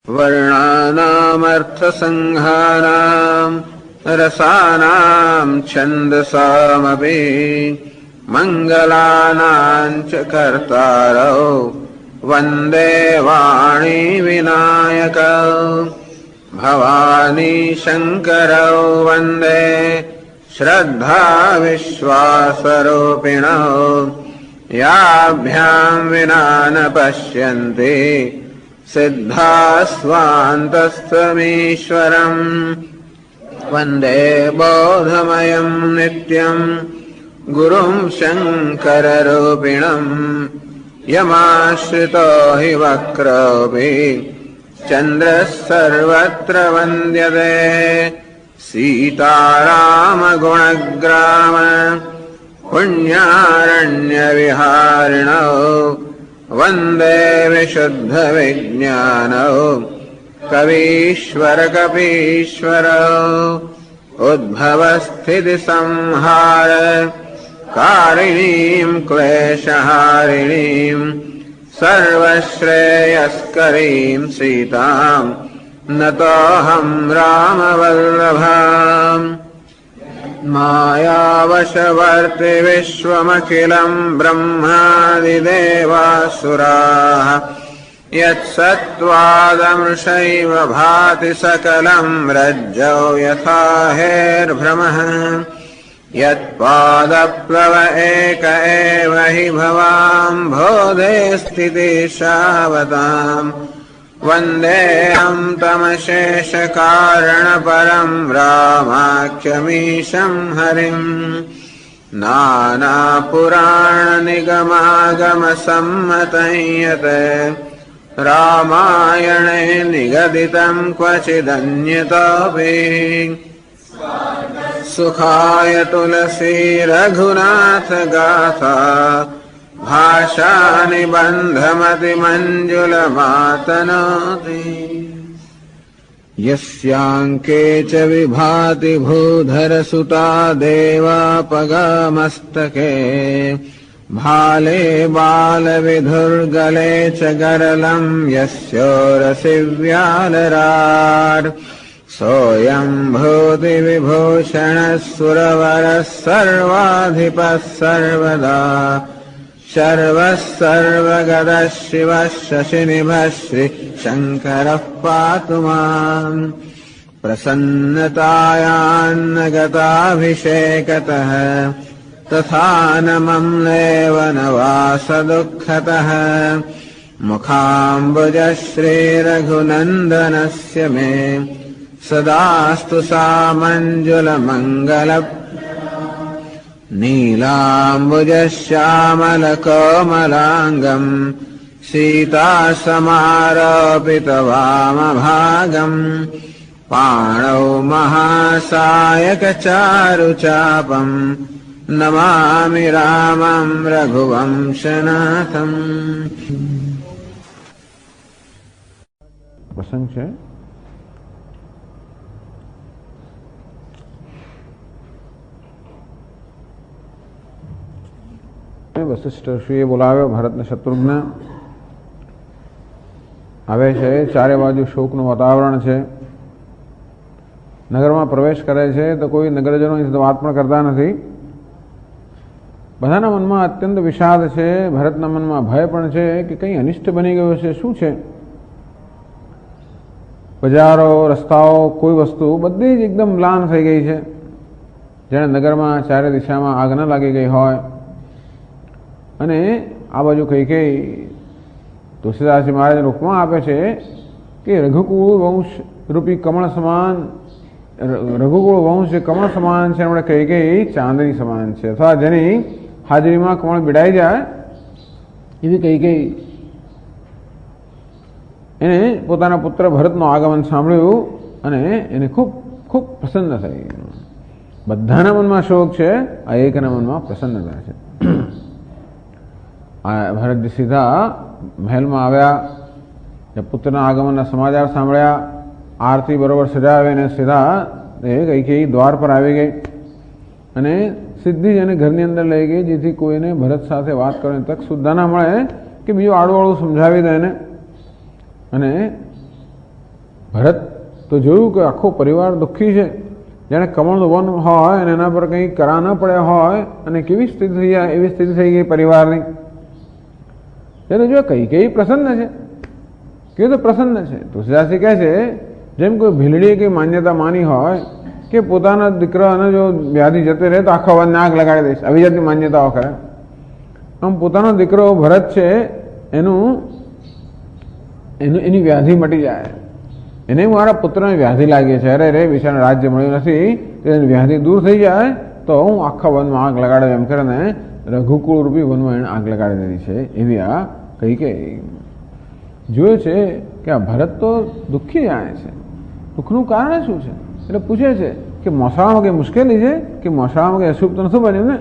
वर्णानामर्थसंहाराम् रसानां छन्दसामपि मङ्गलानां च कर्तारौ वन्दे वाणी विनायकौ भवानी शङ्करौ वन्दे श्रद्धा विश्वासरूपिणौ याभ्यां विना न पश्यन्ति सिद्धास्वान्तस्थमीश्वरम् वन्दे बोधमयं नित्यं गुरुं शङ्कररूपिणम् यमाश्रितो हि वक्रोऽपि चन्द्रः सर्वत्र वन्द्यते सीतारामगुणग्राम पुण्यारण्यविहारिणौ वन्दे विशुद्धविज्ञानौ कवीश्वरकपीश्वरौ उद्भवस्थितिसंहार कारिणीं क्लेशहारिणीं सर्वश्रेयस्करीं सीतां नतोऽहं रामवल्लभाम् मायावशवर्ति विश्वमखिलं ब्रह्मादिदेवासुराः यत्सत्त्वादमृषैव भाति सकलं रज्जौ यथा हेर्भ्रमः यत्पादप्लव एक एव हि भवाम्भोधे स्थितिशावताम् वन्देऽहं तमशेषकारणपरं रामाख्यमीशं हरिम् नानापुराणनिगमागमसम्मतं यत् रामायणे निगदितं क्वचिदन्यतोऽपि सुखाय तुलसी रघुनाथ गाथा भाषानिबन्धमतिमञ्जुलमातनोति यस्याङ्के च विभाति भूधरसुता देवापगामस्तके भाले बालविधुर्गले च गरलं यस्योरसि व्यालराट् सोऽयं भूतिविभूषणः सुरवरः सर्वाधिपः सर्वदा शर्वः सर्वगतः शिवः शशिनिभः श्रीशङ्करः पातु माम् प्रसन्नतायान्नगताभिषेकतः तथा न मम्लेव न वासदुःखतः मुखाम्बुजः श्रीरघुनन्दनस्य मे सदास्तु सामञ्जुलमङ्गल नीलाम्बुजश्यामलकोमलाङ्गम् सीतासमारोपितवामभागम् पाणौ महासायकचारुचापम् नमामि रामं रघुवंशनाथम्। प्रसंग છે વશિષ્ઠ ઋષિએ બોલાવ્યો ભરતને શત્રુઘ્ન આવે છે, ચારે બાજુ શોકનું વાતાવરણ છે, નગરમાં પ્રવેશ કરે છે તો કોઈ નગરજનો વાત પણ કરતા નથી, બધાના મનમાં અત્યંત વિષાદ છે, ભરતના મનમાં ભય પણ છે કે કંઈ અનિષ્ટ બની ગયો છે, શું છે? બજારો રસ્તાઓ કોઈ વસ્તુ બધી જ એકદમ મ્લાન થઈ ગઈ છે, જેણે નગરમાં ચારે દિશામાં આગ ન લાગી ગઈ હોય। અને આ બાજુ કઈ કઈ તુલસીદાસજી મહારાજને ઉપમા આપે છે કે રઘુકુળ વંશ રૂપી કમળ સમાન, રઘુકુળ વંશ જે કમળ સમાન છે એમણે કઈ કઈ ચાંદની સમાન છે, અથવા જેની હાજરીમાં કમળ બિડાઈ જાય એવી કઈ કઈ। એને પોતાના પુત્ર ભરતનું આગમન સાંભળ્યું અને એને ખૂબ ખૂબ પ્રસન્ન થઈ। બધાના મનમાં શોક છે, આ એકના મનમાં પ્રસન્નતા છે। ભરતજી સીધા મહેલમાં આવ્યા, પુત્રના આગમનના સમાચાર સાંભળ્યા, આરતી બરોબર સજાવીને સીધા કઈ કઈ દ્વાર પર આવી ગઈ અને સીધી જ એને ઘરની અંદર લઈ ગઈ, જેથી કોઈને ભરત સાથે વાત કરવાની તક સુદ્ધા ના મળે કે બીજું આડું આડું સમજાવી દે એને। અને ભરત તો જોયું કે આખો પરિવાર દુઃખી છે, જાણે કમળનું વન હોય અને એના પર કંઈ કરા ન પડ્યા હોય અને કેવી સ્થિતિ થઈ જાય એવી સ્થિતિ થઈ ગઈ પરિવારની. ત્યારે જો કઈ પ્રસન્ન છે, કેવું તો પ્રસન્ન છે. તુલસીદાસજી કહે છે જેમ કોઈ ભીલડીએ કઈ માન્યતા માની હોય કે પોતાના દીકરાને જો વ્યાધિ જતી રહે તો આખા વનને આગ લગાડી દઈશ, આવી જાતની માન્યતાઓ કરે. આમ પોતાનો દીકરો ભરત છે એની વ્યાધિ મટી જાય, એને મારા પુત્રને વ્યાધિ લાગી છે, અરે રે બિચારાને રાજ્ય મળ્યું નથી, એની વ્યાધિ દૂર થઈ જાય તો હું આખા વનમાં આગ લગાડે એમ કરીને રઘુકુળ રૂપી વનમાં એને આગ લગાડી દીધી છે. એવી આ કઈ જોયું છે કે આ ભરત તો દુઃખી જાણે છે. દુઃખનું કારણ શું છે એટલે પૂછે છે કે મોસાળામાં કંઈ મુશ્કેલી છે કે મોસાળામાં કંઈ અશુભ તો નથી બન્યું ને?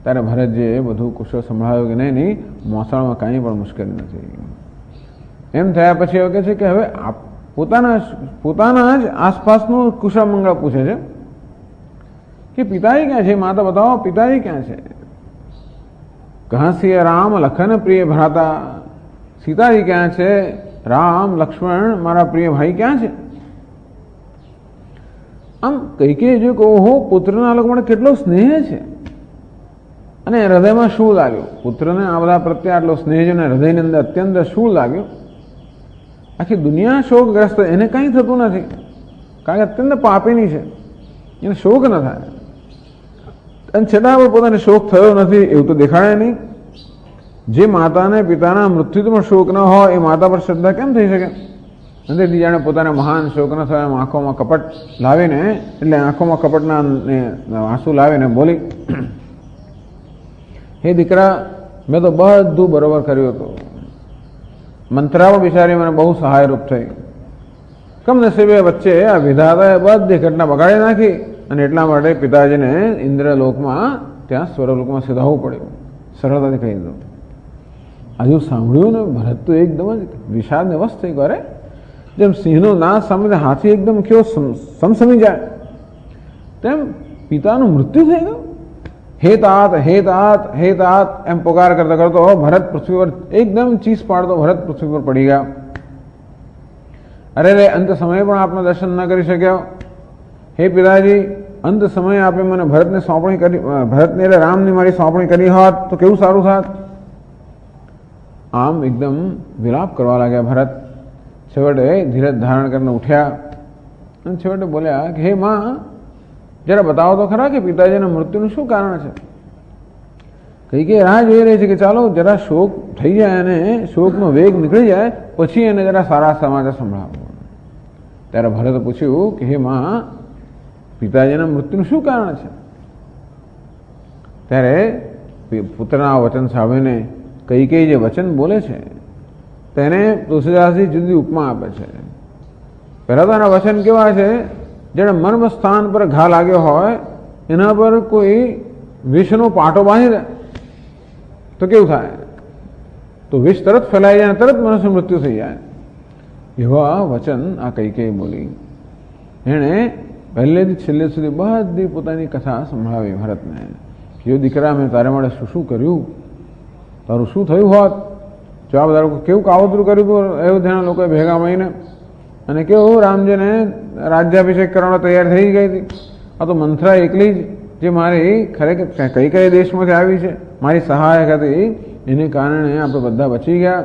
ત્યારે ભરતજીએ બધું કુશળ સંભળાવ્યું કે નહીં, મોસાળામાં કાંઈ પણ મુશ્કેલી નથી. એમ થયા પછી એવું કહે છે કે હવે પોતાના જ આસપાસનું કુશળ મંગળ પૂછે છે કે પિતાજી ક્યાં છે, માતા બતાવો પિતાજી ક્યાં છે? કહા સિય રામ લખન પ્રિય ભ્રાતા, સીતાજી ક્યાં છે, રામ લક્ષ્મણ મારા પ્રિય ભાઈ ક્યાં છે? આમ કઈ જો કે ઓહો પુત્રના લોકો માટે કેટલો સ્નેહ છે અને હૃદયમાં શું લાગ્યું, પુત્રને આ બધા પ્રત્યે આટલો સ્નેહ છે અને હૃદયની અંદર અત્યંત શું લાગ્યું. આખી દુનિયા શોકગ્રસ્ત, એને કંઈ થતું નથી કારણ કે અત્યંત પાપીની છે, એને શોક ન થાય અને છતાં પણ પોતાને શોક થયો નથી એવું તો દેખાડે નહીં. જે માતાને પિતાના મૃત્યુમાં શોક ન હોય એ માતા પર શ્રદ્ધા કેમ થઈ શકે? અંદરથી જાણે પોતાને મહાન શોક ન થયો એમ આંખોમાં કપટ લાવીને, એટલે આંખોમાં કપટના આંસુ લાવીને બોલી, હે દીકરા મેં તો બધું બરોબર કર્યું હતું, મંત્રાઓ બિચારી મને બહુ સહાયરૂપ થઈ, કમનસીબે વચ્ચે આ વિધાતાએ બધી ઘટના બગાડી નાખી અને એટલા માટે પિતાજીને ઇન્દ્રલોકમાં ત્યાં સ્વર્ગલોકમાં સીધાવવું પડ્યું. સરળતાથી કહી દીધું. હજુ સાંભળ્યું ને ભરત તો એકદમ જ વિષાદને વશ થઈ ગયો. જેમ સિંહનો નાશ સામે હાથી એકદમ કેવો સમસમી જાય તેમ પિતાનું મૃત્યુ થઈ ગયું. હે તાત હે તાત હે તાત એમ પોકાર કરતા કરતો ભરત પૃથ્વી પર એકદમ ચીસ પાડતો ભરત પૃથ્વી પર પડી ગયા. અરે રે અંત સમયે પણ આપને દર્શન ન કરી શક્યો. હે પિતાજી અંત સમયે આપે મને ભરતને સોંપણી કરી, ભરતને એટલે રામની મારી સોંપણી કરી હોત તો કેવું સારું થાત. આમ એકદમ વિલાપ કરવા લાગ્યા ભરત. છેવટે ધીરજ ધારણ કરીને ઉઠ્યા અને છેવટે બોલ્યા કે હે માં જરા બતાવો તો ખરા કે પિતાજીના મૃત્યુનું શું કારણ છે. કઈ રાહ જોઈ રહી છે કે ચાલો જરા શોક થઈ જાય અને શોકનો વેગ નીકળી જાય પછી એને જરા સારા સમાચાર સંભળાવો. ત્યારે ભરતે પૂછ્યું કે હે માં પિતાજીના મૃત્યુનું શું કારણ છે? ત્યારે પુત્રના વચન સાંભળીને કઈ જે વચન બોલે છે તેને તુલસીદાસજી જુદી ઉપમા આપે છે. પહેલા તો એના વચન કેવા છે, જેને મર્મ સ્થાન પર ઘા લાગ્યો હોય એના પર કોઈ વિષનો પાટો બાંધી દે તો કેવું થાય? તો વિષ તરત ફેલાઈ જાય અને તરત મનુષ્યનું મૃત્યુ થઈ જાય. એવા વચન આ કઈ બોલી. એણે પહેલેથી છેલ્લે સુધી બધી પોતાની કથા સંભળાવી ભરતને. જો દીકરા મેં તારે માટે શું કર્યું, તારું શું થયું હોત, જવાબ તારું કેવું કાવતરું કર્યું હતું અયોધ્યાના લોકોએ ભેગા મળીને, અને કેવું રામજીને રાજ્યાભિષેક કરવાનો તૈયાર થઈ ગઈ હતી. આ તો મંથરા એકલી જ જે મારી ખરેખર કઈ દેશમાંથી આવી છે, મારી સહાયક હતી, એને કારણે આપણે બધા બચી ગયા.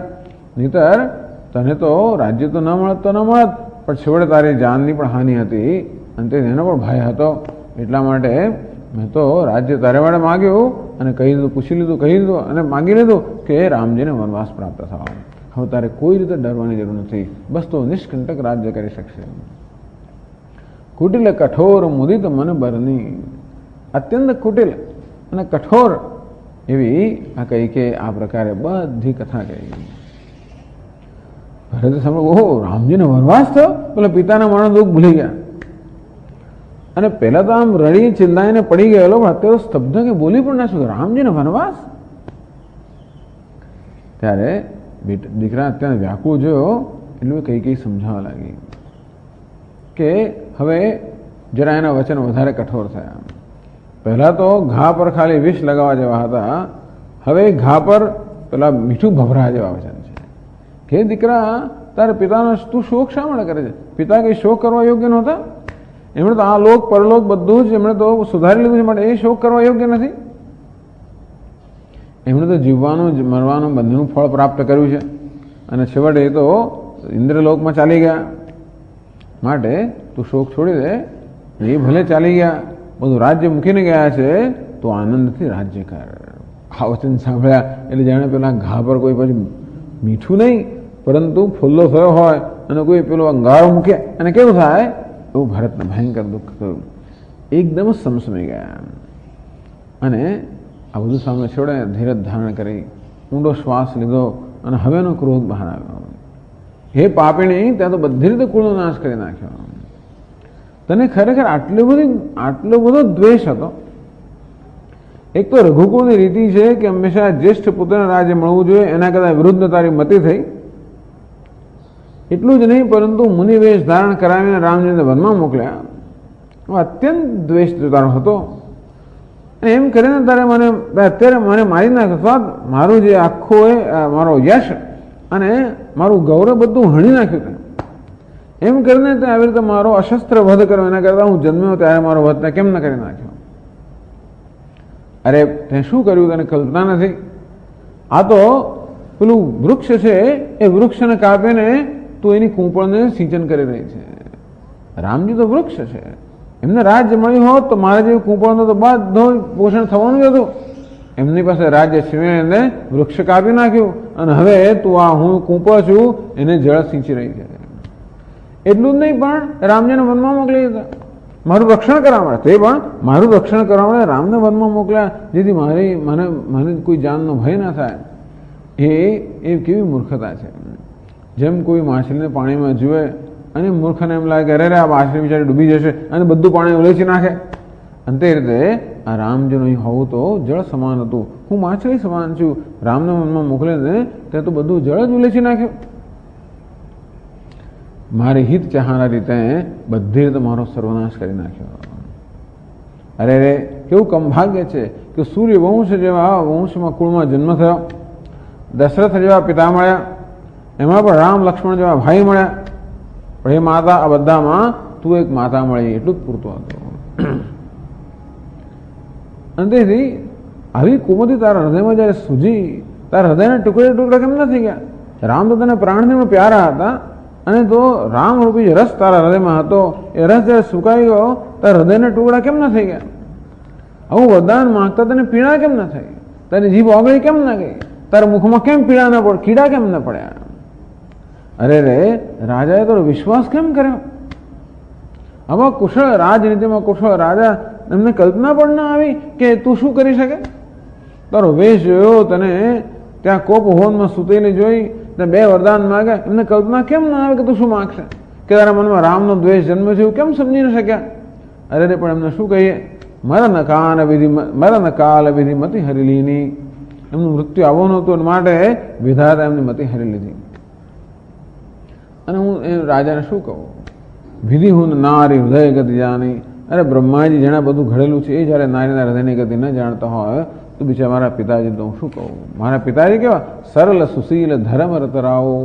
નહીતર તને તો રાજ્ય તો ન મળત તો ન મળત, પણ છેવટે તારી જાનની પણ હાનિ હતી અને તેનો પણ ભય હતો. એટલા માટે મેં તો રાજ્ય તારે માટે માગ્યું અને કહી દીધું, પૂછી લીધું, કહી દીધું અને માગી લીધું કે રામજીને વનવાસ પ્રાપ્ત થવા. હવે તારે કોઈ રીતે ડરવાની જરૂર નથી, બસ તો નિષ્કંટક રાજ્ય કરી શકશે. કુટિલ કઠોર મુદિત મન બરની, અત્યંત કુટિલ અને કઠોર એવી આ કઈ કે આ પ્રકારે બધી કથા કહી. ભરત સામે ઓહો રામજીને વનવાસ થયો, પેલા પિતાના મરણ દુઃખ ભૂલી ગયા અને પહેલા તો આમ રડી ચિલ્લાઈને પડી ગયેલો, પણ અત્યારે સ્તબ્ધ કે બોલી પણ ના શું, રામજીને વનવાસ. ત્યારે દીકરા અત્યારે વ્યાકુળ જોયો એટલે કઈ સમજાવવા લાગી કે હવે જરા એના વચન વધારે કઠોર થયા. પહેલા તો ઘા પર ખાલી વિષ લગાવવા જેવા હતા, હવે ઘા પર પેલા મીઠું ભભરા જેવા વચન છે કે દીકરા તારે પિતાનો તું શોક શા માટે કરે છે? પિતા કંઈ શોક કરવા યોગ્ય નહોતા? એમણે તો આ લોક પરલોક બધું જ એમણે તો સુધારી લીધું છે, માટે એ શોક કરવા યોગ્ય નથી. એમણે તો જીવવાનું મરવાનું બંનેનું ફળ પ્રાપ્ત કર્યું છે અને છેવટે એ તો ઇન્દ્રલોકમાં ચાલી ગયા. માટે તું શોક છોડી દે. એ ભલે ચાલી ગયા, બધું રાજ્ય મૂકીને ગયા છે, તો આનંદથી રાજ્ય કર. આ વચન સાંભળ્યા એટલે જાણે પેલા ઘા પર કોઈ પછી મીઠું નહીં પરંતુ ફૂલ્લો થયો હોય અને કોઈ પેલો અંગારો મૂકે અને કેવું થાય, એવું ભારતને ભયંકર દુઃખ થયું. એકદમ જ સમસમી ગયા અને આ બધું સામે છોડે ધીરજ ધારણ કરી ઊંડો શ્વાસ લીધો અને હવેનો ક્રોધ બહાર આવ્યો. હે પાપીણી, ત્યાં તો બધી રીતે કુળનો નાશ કરી નાખ્યો. તને ખરેખર આટલો બધો દ્વેષ હતો. એક તો રઘુકુળની રીતિ છે કે હંમેશા જ્યેષ્ઠ પુત્રને રાજ્ય મળવું જોઈએ, એના કરતા વિરુદ્ધ તારી મતિ થઈ. એટલું જ નહીં પરંતુ મુનિવેશ ધારણ કરાવીને રામજીને વનમાં મોકલ્યા. અત્યંત દ્વેષ તારો હતો. એમ કરીને તારે મને અત્યારે મને મારી નાખ્યો. મારું જે આખું મારો યશ અને મારું ગૌરવ બધું હણી નાખ્યું. એમ કરીને તે આવી રીતે મારો અશસ્ત્ર વધ કર્યો. એના કરતા હું જન્મ્યો ત્યારે મારો વધ કેમ ન કરી નાખ્યો? અરે તે શું કર્યું તને કલ્પના નથી. આ તો પેલું વૃક્ષ છે, એ વૃક્ષને કાપીને તું એની કૂંપળને સિંચન કરી રહી છે. રામજી તો વૃક્ષ છે, એમને રાજ્ય મળ્યું હોત તો મારા જેવી કૂંપળનું તો બધું પોષણ થવાનું જ હતું. એમની પાસે રાજ્ય છીનવીને વૃક્ષ કાપી નાખ્યું અને હવે તું આ હું કૂંપળ છું એને જળ સિંચી રહી છે. એટલું જ નહીં પણ રામજીને વનમાં મોકલી દીધા મારું રક્ષણ કરવા માટે. તે પણ મારું રક્ષણ કરવા માટે રામને વનમાં મોકલ્યા, જેથી મને કોઈ જાનનો ભય ના થાય. એ કેવી મૂર્ખતા છે. જેમ કોઈ માછલીને પાણીમાં જુએ અને મૂર્ખને એમ લાગે અરે આ માછલી બિચારી ડૂબી જશે અને બધું પાણી ઉલેચી નાખે. અને તે રીતે આ રામજીનું અહીં હોવું તો જળ સમાન હતું. હું માછલી સમાન છું. રામને મનમાં મોકલીને તે તો બધું જળ જ ઉલેચી નાખ્યું. મારી હિત ચાહના રીતે બધી રીતે મારો સર્વનાશ કરી નાખ્યો. અરે રે કેવું કમભાગ્ય છે કે સૂર્યવંશ જેવા વંશમાં કુળમાં જન્મ થયો, દશરથ જેવા પિતા મળ્યા, એમાં પણ રામ લક્ષ્મણ જેવા ભાઈ મળ્યા. પણ એ માતા આ બધામાં તું એક માતા મળી એટલું જ પૂરતું હતું. અને તેથી આવી કુમતી તારા હૃદયમાં જયારે સૂજી, તારા હૃદયના ટુકડે ટુકડા કેમ નથી ગયા? રામ તો તને પ્રાણથી પ્યારા હતા અને તો રામ રૂપી રસ તારા હૃદયમાં હતો. એ રસ જયારે સુકાઈ ગયો તારા હૃદયના ટુકડા કેમ ન થઈ ગયા? આવું વરદાન માંગતા તને પીડા કેમ ન થઈ? તારી જીભ ઓગળી કેમ ન ગઈ? તારા મુખમાં કેમ પીડા ન પડ કીડા કેમ ન પડ્યા? અરે રે રાજાએ તો વિશ્વાસ કેમ કર્યો? આવા કુશળ રાજનીતિમાં કુશળ રાજા, એમને કલ્પના પણ ના આવી કે તું શું કરી શકે? તારો વેશ જોયો, તને ત્યાં કોપ હોનમાં સૂતેલી જોઈ, બે વરદાન માગે, એમને કલ્પના કેમ ના આવે કે તું શું માગશે? કે તારા મનમાં રામનો દ્વેષ જન્મ છે એવું કેમ સમજી ન શક્યા? અરે રે પણ એમને શું કહીએ? મરણ કાલ વિધિ મતિ હરી લીની. એમનું મૃત્યુ આવવાનું હતું માટે વિધાતા એમની મતિ હરી લીધી. અને હું એ રાજાને શું કહું? વિધિ હું નારી હૃદય ગતિ જાણી. અરે બ્રહ્માજી જેના બધું ઘડેલું છે એ જ્યારે નારીના હૃદયની ગતિ ન જાણતા હોય તો બિચારા મારા પિતાજી તો હું શું કહું? મારા પિતાજી કેવા સરળ સુશીલ ધર્મરત રાવો,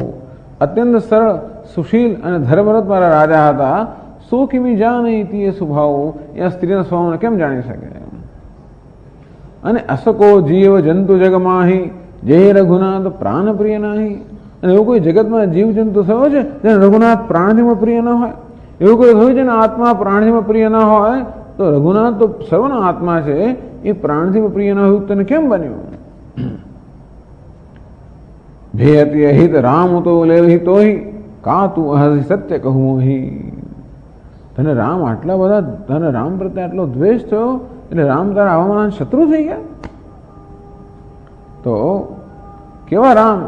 અત્યંત સરળ સુશીલ અને ધર્મરત મારા રાજા હતા. સો કિમી જાણે તે સ્વભાવ, એ આ સ્ત્રીના સ્વભાવને કેમ જાણી શકે? અને અસકો જીવ જંતુ જગમાહી, જય રઘુનાથ પ્રાણ પ્રિય નાહી. અને એવું કોઈ જગતમાં જીવ જંતુ થયો છે જેને રઘુનાથ પ્રાણથીમાં પ્રિય ન હોય? એવું કોઈ થયું છે ને આત્મા પ્રાણથીમાં પ્રિય ન હોય? તો રઘુનાથ તો સર્વનો આત્મા છે, એ પ્રાણથી પ્રિય ન હોય તને કેમ બન્યું? ભેયતી અહિત રામ તો લેવી તોહી, કા તું અહી સત્ય કહું હી. તને રામ આટલા બધા, તને રામ પ્રત્યે આટલો દ્વેષ થયો એટલે રામ તારા આવા શત્રુ થઈ ગયા? તો કેવા રામ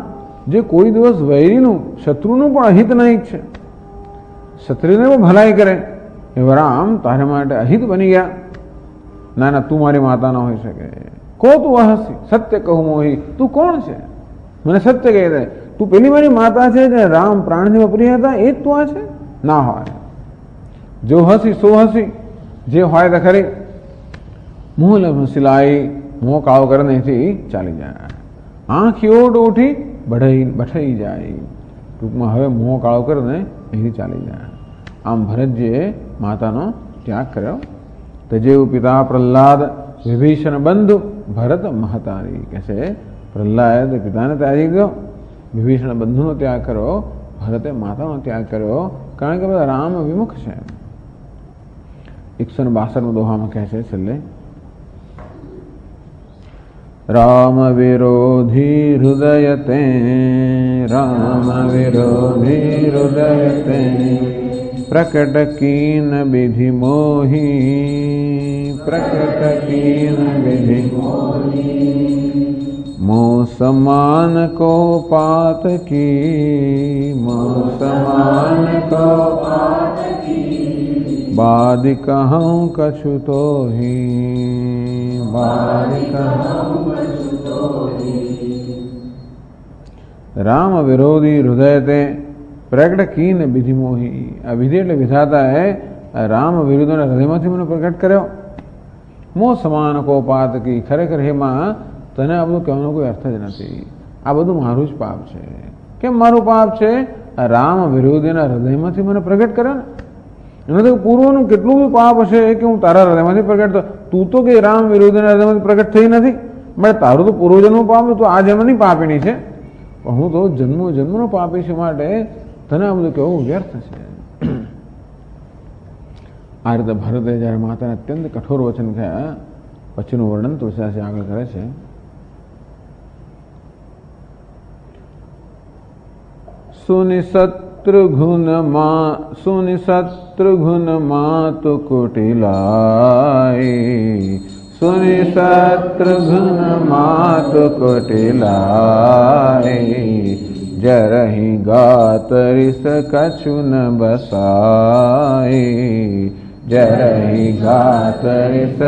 જે કોઈ દિવસ વૈરીનું શત્રુનું પણ અહિત ન ઈચ્છે, ક્ષત્રિયને પણ ભલાઈ કરે, એવા રામ તારા માટે અહિત બની ગયા. ના ના, તું મારી માતા ન હોઈ શકે. કો તું અહસી સત્ય કહું મોહી, તું કોણ છે? મને સત્ય કહી દે. તું પેલી મારી માતા છે જે રામ પ્રાણથી પ્રિય હતા, એ જ તું આ છે? ના હોય. જો હસી સો હસી, જે હોય તો ખરી. મુંહ લમ સિલાઈ, મોં કાળો કરીને ચાલી જાય. આંખ ઓટ ઉઠી બઠાઈ જાય. ટૂંકમાં હવે મોં કાળો કરીને અહીંથી ચાલી ગયા. આમ ભરતજીએ માતાનો ત્યાગ કર્યો. તજેવું પિતા પ્રહલાદ વિભીષણ બંધુ ભરત મહતારી. કહે છે પ્રહલાદ પિતાને ત્યાગી ગયો, વિભીષણ બંધુનો ત્યાગ કર્યો, ભરતે માતાનો ત્યાગ કર્યો, કારણ કે બધા રામ વિમુખ છે. 162 દોહામાં કહે છે છેલ્લે, राम विरोधी हृदय ते, राम विरोधी हृदय ते, प्रकट कीन विधि मोही, प्रकट कीन विधि मोही, मोह समान को पात की, मोह समान को पात की, बाद कहूँ कछु तो ही, बाद कहूँ कछु तो ही. राम विरोधी हृदय ते प्रकट कीन विधि मोही. आ विधि એટલે વિધાતા હે રામ વિરુદ્ધના હૃદયમાંથી મને પ્રગટ કર્યો. મોહ સમાન કો પાત કી. ખરેખર હેમાં તને આ બધું કહેવાનો કોઈ અર્થ જ નથી. આ બધું મારું જ પાપ છે. કેમ મારું પાપ છે? રામ વિરોધીના હૃદયમાંથી મને પ્રગટ કર્યો ને. એનો તો પૂર્વનું કેટલું બી પાપ હશે કે હું તારા હૃદયમાંથી પ્રગટ થયો. તું તો કે રામ વિરોધીના હૃદયમાંથી પ્રગટ થઈ નથી. મને તારું તો પૂર્વજન્મનું પાપ, તું આ જન્મની પાપીની છે, પણ હું તો જન્મો જન્મનો પાપી છું. માટે તને આ બધું કહેવું વ્યર્થ છે. આ રીતે ભરતે જ્યારે માતાને અત્યંત કઠોર વચન કહ્યા પછીનું વર્ણન તુલસીદાસે આગળ કરે છે. सुनि मातु कुटिलाई, सुनि शत्रुघ्न मातु कुटिलाई, जरहि गात रिस कछु न बसाई, जरहि गात रिस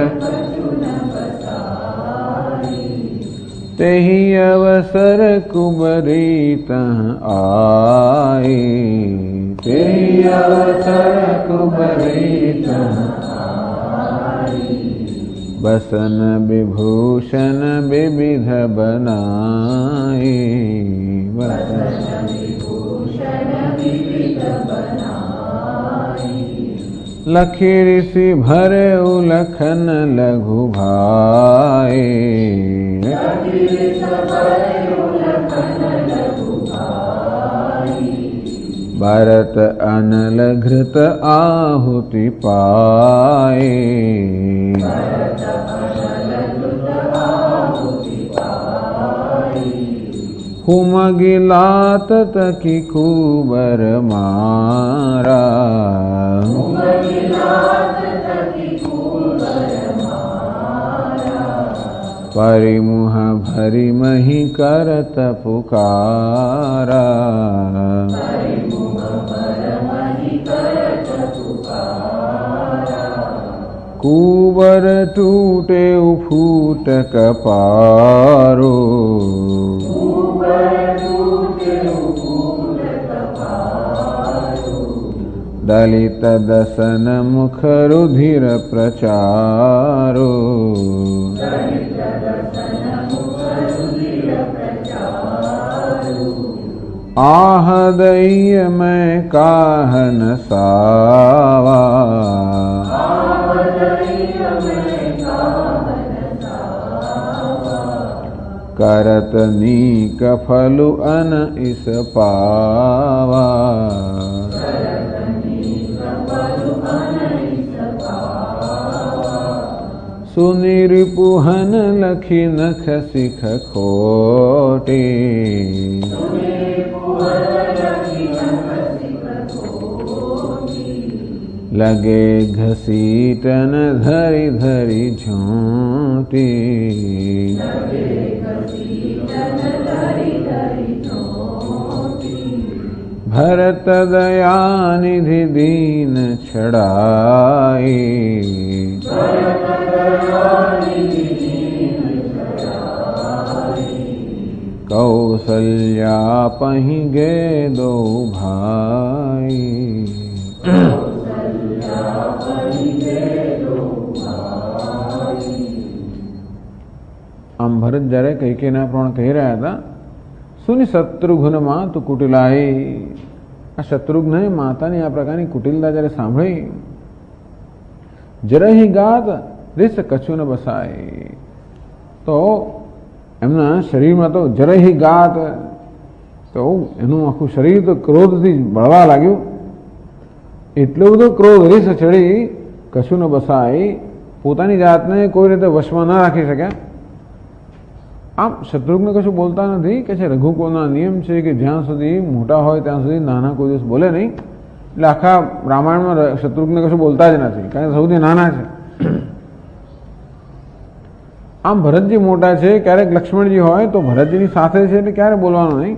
तेहि अवसर कुबरी तह आई, तेहि अवसर कुबरी तह आई, बसन विभूषण विविध बनाई, बसन विभूषण विविध बनाई, लखी ऋषि भरे उलखन लघु भाई, भरत अनल घृत आहुति पाए, हुमगिलात तकी कुबर मारा, परिमुह भरी मही करत पुकारा, कुबर टूटे फूट कपारो, दलित दसन मुख रुधिर प्रचारो, आह दैय मैं काहन सावा, करत नीक फलु अन इस पावा, सुनिरिपुहन लखी नख सिख खोटे, लगे घसीटन धरी धरी झूठी, भरत दयानिधि दीन छड़ाई, कौसल्या पहि गे दो भाई. આમ ભરત જ્યારે કૈકેયીના પ્રમાણે કહી રહ્યા હતા, સુની શત્રુઘ્નમાં તું કુટિલાઈ. આ શત્રુઘ્ને માતાની આ પ્રકારની કુટિલતા જ્યારે સાંભળી, જરહી ગાત રીસ કછુને બસાય, તો એમના શરીરમાં તો જરહી ગાત, તો એનું આખું શરીર તો ક્રોધથી બળવા લાગ્યું. એટલો બધો ક્રોધ રીસ ચડી, કશું ન બસાય, પોતાની જાતને કોઈ રીતે વશમાં ન રાખી શક્યા. આમ શત્રુઘ્ન કશું બોલતા નથી, કે છે રઘુકુળના નિયમ છે કે જ્યાં સુધી મોટા હોય ત્યાં સુધી નાના કોઈ દિવસ બોલે નહીં. એટલે આખા રામાયણમાં શત્રુઘ્ન કશું બોલતા જ નથી, કારણ કે સૌથી નાના છે. આમ ભરતજી મોટા છે, ક્યારેક લક્ષ્મણજી હોય તો ભરતજીની સાથે છે એટલે ક્યારે બોલવાનું નહીં.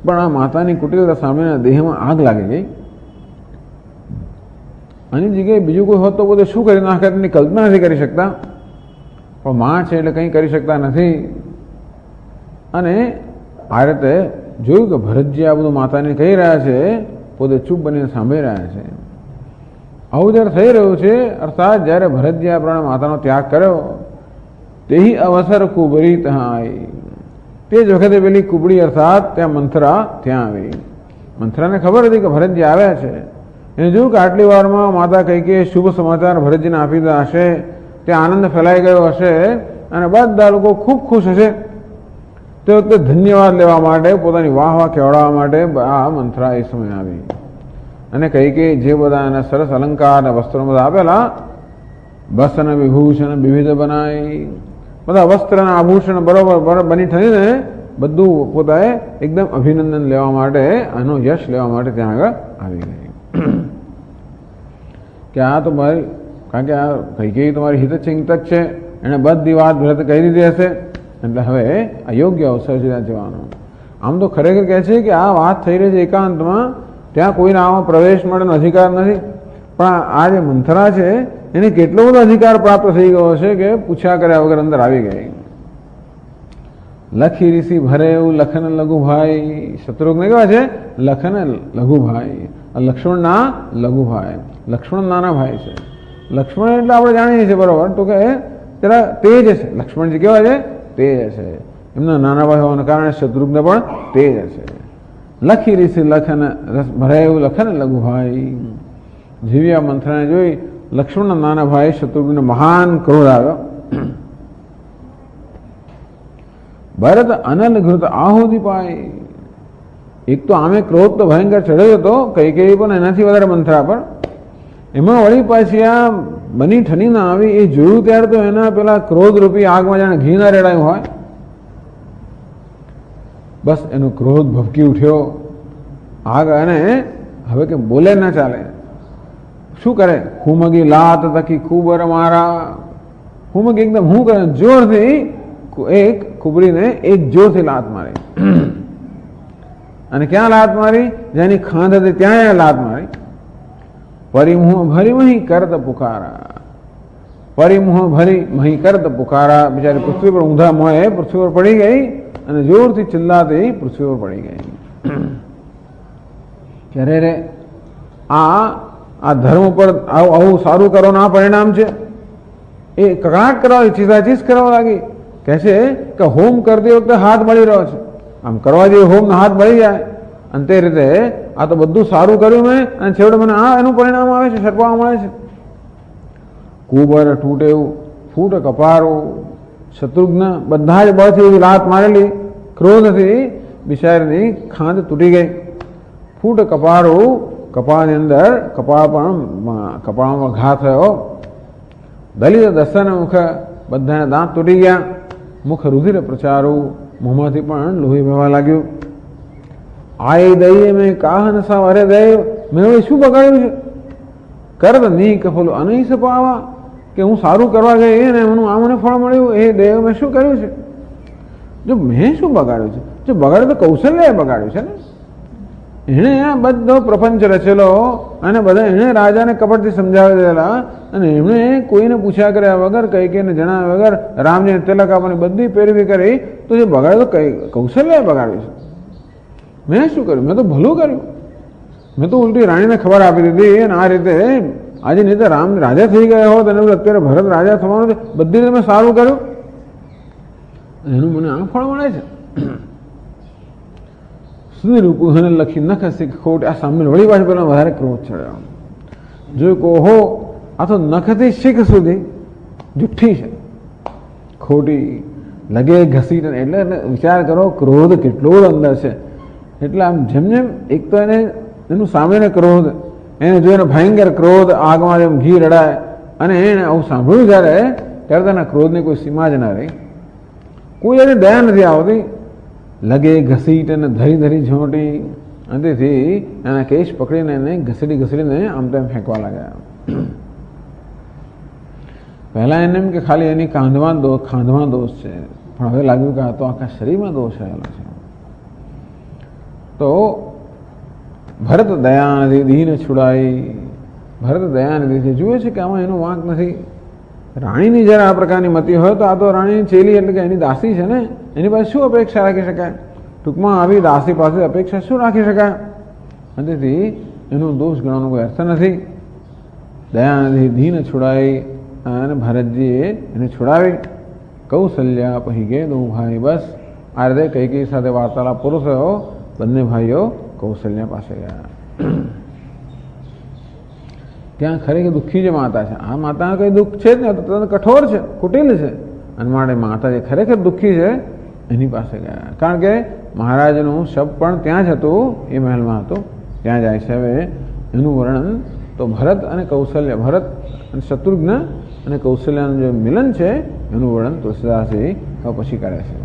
પણ આ માતાની કુટિલતા સામેના દેહમાં આગ લાગી ગઈ. આની જગ્યાએ બીજું કોઈ હોત તો પોતે શું કરી નાખે એની કલ્પના નથી કરી શકતા, પણ માં છે એટલે કંઈ કરી શકતા નથી. અને આ રીતે જોયું કે ભરતજી આ બધું માતાને કહી રહ્યા છે, પોતે ચૂપ બનીને સાંભળી રહ્યા છે. આવું જ્યારે થઈ રહ્યું છે, અર્થાત જ્યારે ભરતજી આ પ્રમાણે માતાનો ત્યાગ કર્યો, તે અવસર કુબરી ત્યાં આવી. તે જ વખતે પેલી કુબડી અર્થાત ત્યાં મંથરા ત્યાં આવી. મંથરાને ખબર હતી કે ભરતજી આવ્યા છે. એને જોયું કે આટલી વારમાં માતા કહી કે શુભ સમાચાર ભરતજીને આપી દીધા હશે, ત્યાં આનંદ ફેલાઈ ગયો હશે અને બધા લોકો ખૂબ ખુશ હશે. તે વખતે ધન્યવાદ લેવા માટે, પોતાની વાહ વાહ કહેવડાવવા માટે આ મંથરા એ સમય આવી. અને કહી કે જે બધા એના સરસ અલંકાર અને વસ્ત્રો બધા આપેલા, બસ અને વિભૂષણ વિવિધ બનાવી, બધા વસ્ત્ર અને આભૂષણ બરોબર બની થઈને બધું પોતાએ એકદમ અભિનંદન લેવા માટે, આનો યશ લેવા માટે ત્યાં આગળ આવી ગઈ. કે આ તો મારી, કારણ કે આ કૈકેયી તમારી હિતચિંતક છે, એણે બધી વાત ભરત કહી દીધી હશે, એટલે હવે અયોગ્ય અવસર છે ત્યાં જવાનો. આમ તો ખરેખર કહે છે કે આ વાત થઈ રહી છે એકાંતમાં, ત્યાં કોઈને આમાં પ્રવેશ માટેનો અધિકાર નથી. પણ આ જે મંથરા છે એને કેટલો બધો અધિકાર પ્રાપ્ત થઈ ગયો છે કે પૂછ્યા કર્યા વગર અંદર આવી ગઈ. લખી ઋષિ ભરે એવું લખન લઘુભાઈ. શત્રુઘ્ન કેવા છે? લખન લઘુભાઈ. લક્ષ્મણના લઘુભાઈ. લક્ષ્મણ નાના ભાઈ છે. લક્ષ્મણ એટલે આપણે જાણીએ છીએ બરોબર, તો કે જરા તેજ છે. લક્ષ્મણજી કેવા છે? તેજ છે. એમના નાના ભાઈ હોવાના કારણે શત્રુઘ્ન પણ તેજ છે. લખી ઋષિ લખન ભરાય એવું લખન લઘુભાઈ. જેવી આ મંથરાને જોઈ લક્ષ્મણના નાના ભાઈ શત્રુઘ્ન મહાન ક્રોધ આવ્યો. ભરત અનલ ઘૃત આહુતિ પાય. એક તો આમે ક્રોધ તો ભયંકર ચડ્યો હતો, કૈકેયી પણ એનાથી વધારે મંથરા પર. એમાં વળી પાછી આ બની ઠની ના આવી, એ જોયું ત્યારે તો એના પેલા ક્રોધ રૂપી આગમાં જાણે ઘી ના રેડાયું હોય. બસ એનો ક્રોધ ભભકી ઉઠ્યો આગ, અને હવે કે બોલે ના ચાલે. શું કરે? હુમગી લાત તકી કુબર મારા. હુમગી એકદમ હું કરે, જોરથી એક કુબરીને એક જોરથી લાત મારી. અને ક્યાં લાત મારી? જેની ખાંડ હતી ત્યાં લાત મારી. પરિમુહ ભરી મહી કરત પુકારા. પરિમુહ ભરી મહી કરત પુકારા. બિચારી પૃથ્વી પર ઊંધા મોએ પૃથ્વી પર પડી ગઈ અને જોરથી ચિલ્લાતી પૃથ્વી પર પડી ગઈ. ક્યારે રે આ ધર્મ પર આવું સારું કરવાનું આ પરિણામ છે. એ કકડાટ કરવા, ચીસાચીસ કરવા લાગી. કહે છે કે હોમ કરતી વખતે હાથ બળી રહ્યો છે, આમ કરવા જઈએ હોમ હાથ બળી જાય. અને તે રીતે આ તો બધું સારું કર્યું મેં, અને છેવટે મને આ એનું પરિણામ આવે છે, સર્પવા મળે છે. કુબર તૂટે એવું, ફૂટ કપારો. શત્રુઘ્ન બધા જ બળથી એવી લાત મારેલી ક્રોધથી બિચારીની ખાંડ તૂટી ગઈ. ફૂટ કપારું, કપાળની અંદર કપાળમાં ઘા થયો. દલિત દસન મુખ, બધાના દાંત તૂટી ગયા. મુખ રુધિર પ્રચારું, મોંમાંથી પણ લોહી વહેવા લાગ્યું. આય દઈએ મેં કાહન સાવ, અરે દેવ મેં શું બગાડ્યું છે? કરદ ની કફલ અનૈસ પાવા. કે હું સારું કરવા ગઈ ને આ મને ફળ મળ્યું. એ દેવ મેં શું કર્યું છે? જો મેં શું બગાડ્યું છે? જો બગાડ્યું તો કૌશલ્યાએ બગાડ્યું છે ને. એણે આ બધો પ્રપંચ રચેલો અને બધા એણે રાજાને કપટથી સમજાવી દેલા, અને એમણે કોઈને પૂછ્યા કર્યા વગર, કૈકેયીને જણાવ્યા વગર રામજીને તિલક આપવાની બધી પેરવી કરી. તો જે બગાડ્યું તો કૌશલ્યાએ બગાડ્યું છે. મેં શું કર્યું? મેં તો ભલું કર્યું. મેં તો ઉલટી રાણીને ખબર આપી દીધી. અને આ રીતે આજે નહીં તો રામ રાજા થઈ ગયા હોત અને અત્યારે ભરત રાજા થવાનું, બધી રીતે મેં સારું કર્યું. એનું મને આ ફળ મળે છે. સુધીરૂપુને લખી નખ શીખ ખોટ. આ સામે વળી પાછી પેલા વધારે ક્રોધ ચડ્યો. જો કહો આ તો નખથી શીખ સુધી જુઠ્ઠી છે, ખોટી, લગે ઘસીટ. એટલે વિચાર કરો ક્રોધ કેટલો અંદર છે. એટલે આમ જેમ જેમ એક તો એને એનું સામેને ક્રોધ, એને જોઈને ભયંકર ક્રોધ, આગમાં જેમ ઘી રડાય. અને એને આવું સાંભળ્યું જ્યારે ત્યારે તેના ક્રોધની કોઈ સીમા જ ના રહી. કોઈ એને દયા નથી આવતી. લગે ઘસીટ અને ધરી ધરી ઝોંટી. અને તેથી એના કેશ પકડીને એને ઘસડીને આમ તેમ ફેંકવા લાગ્યા. પહેલાં એને એમ કે ખાલી એની ખાંધમાં દોષ છે, પણ હવે લાગ્યું કે આ તો આખા શરીરમાં દોષ આવેલો છે. તો ભરત દયાનિધિને છુડાઈ. ભરત દયાનિધિ જુએ છે કે આમાં એનો વાંક નથી. રાણીની જ્યારે આ પ્રકારની મતિ હોય તો આ તો રાણીની ચેલી એટલે કે એની દાસી છે ને, એની પાસે શું અપેક્ષા રાખી શકાય? ટૂંકમાં આવી દાસી પાસે અપેક્ષા શું રાખી શકાય? અને તેથી એનો દોષ ગણવાનો કોઈ અર્થ નથી. દયાનિધિને છુડાઈ અને ભરતજીએ એને છુડાવી. કૌશલ્યા પહી ગે દો ભાઈ. બસ આ રીતે કૈકેયી સાથે વાર્તાલાપ પૂરો થયો. બંને ભાઈઓ કૌશલ્યા પાસે ગયા. ત્યાં ખરેખર દુઃખી જે માતા છે. આ માતાને કંઈ દુઃખ છે જ ને, તો કઠોર છે, કુટિલ છે. અને માટે માતા જે ખરેખર દુઃખી છે એની પાસે ગયા. કારણ કે મહારાજનું શબ પણ ત્યાં જ હતું, એ મહેલમાં હતું, ત્યાં જાય છે. હવે એનું વર્ણન તો ભરત અને કૌશલ્ય, ભરત અને શત્રુઘ્ન અને કૌશલ્યાનું જે મિલન છે એનું વર્ણન તુલસીદાસજી હવે પછી કરે છે.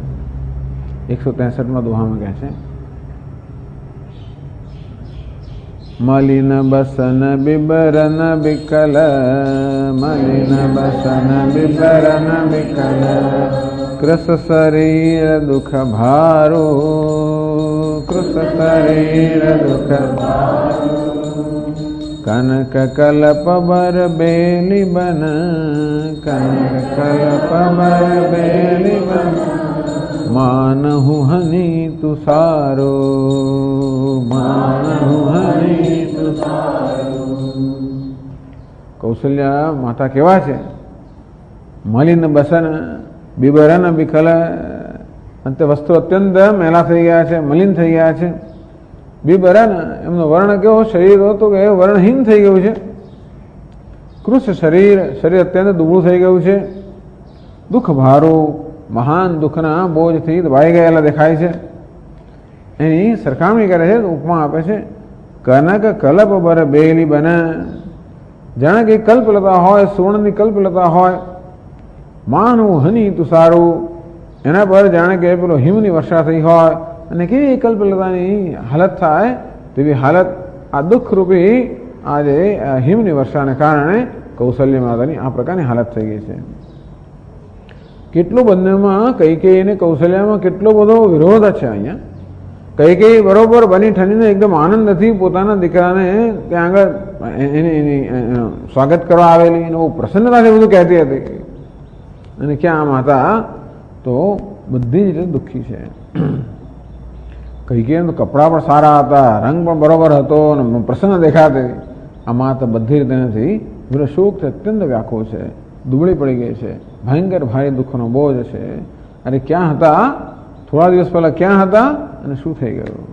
163માં દોહામાં કહે છે, મલિન બસન બિબરન બિકલ, મલિન બસન બિબરન બિકલ, કૃષ શરીર દુઃખ ભારો, કૃષ શરીર દુઃખ ભારો, કનક કલપ બર બેલી બન, કનક કલપ બર બેલી બન, માનહુ હની તુષારો, માનહુ હની તુષારો. કૌશલ્યા માતા કેવા છે? મલિન બસન બિબરન બિકલ. અંતે વસ્તુ અત્યંત મેલા થઈ ગયા છે, મલિન થઈ ગયા છે. બિબરન એમનો વર્ણ કેવો? શરીર હતો કે વર્ણહીન થઈ ગયું છે. કૃષ શરીર, શરીર અત્યંત દુબળું થઈ ગયું છે. દુઃખ ભારો, મહાન દુઃખના બોજથી દબાઈ ગયેલા દેખાય છે. એની સરખામણી કરે છે, ઉપમા આપે છે. કનક કલ્પ બર બેલી બને. જાણે કે કલ્પલતા હોય, સુવર્ણની કલ્પલતા હોય. માનું હની તુષારું, એના પર જાણે કે પેલો હિમની વર્ષા થઈ હોય. અને કેવી કલ્પલતાની હાલત થાય તેવી હાલત આ દુઃખરૂપી આજે હિમની વર્ષાને કારણે કૌશલ્ય માતાની આ પ્રકારની હાલત થઈ ગઈ છે. કેટલું બંનેમાં કૈકેયી અને કૌશલ્યામાં કેટલો બધો વિરોધ છે. અહીંયા કૈકેયી બરોબર બની ઠનીને એકદમ આનંદથી પોતાના દીકરાને ત્યાં આગળ એની સ્વાગત કરવા આવેલી અને બહુ પ્રસન્નતાથી બધું કહેતી હતી. અને ક્યાં આ માતા તો બધી જ રીતે દુઃખી છે. કૈકેયીના તો કપડાં પણ સારા હતા, રંગ પણ બરોબર હતો અને પ્રસન્ન દેખાતી. આ માતા બધી રીતે નથી, પેલો શોકથી અત્યંત વ્યાકુળ છે, દુબળી પડી ગઈ છે, ભયંકર ભારે દુઃખનો બોજ છે. અરે ક્યાં હતા? થોડા દિવસ પહેલાં ક્યાં હતા અને શું થઈ ગયું?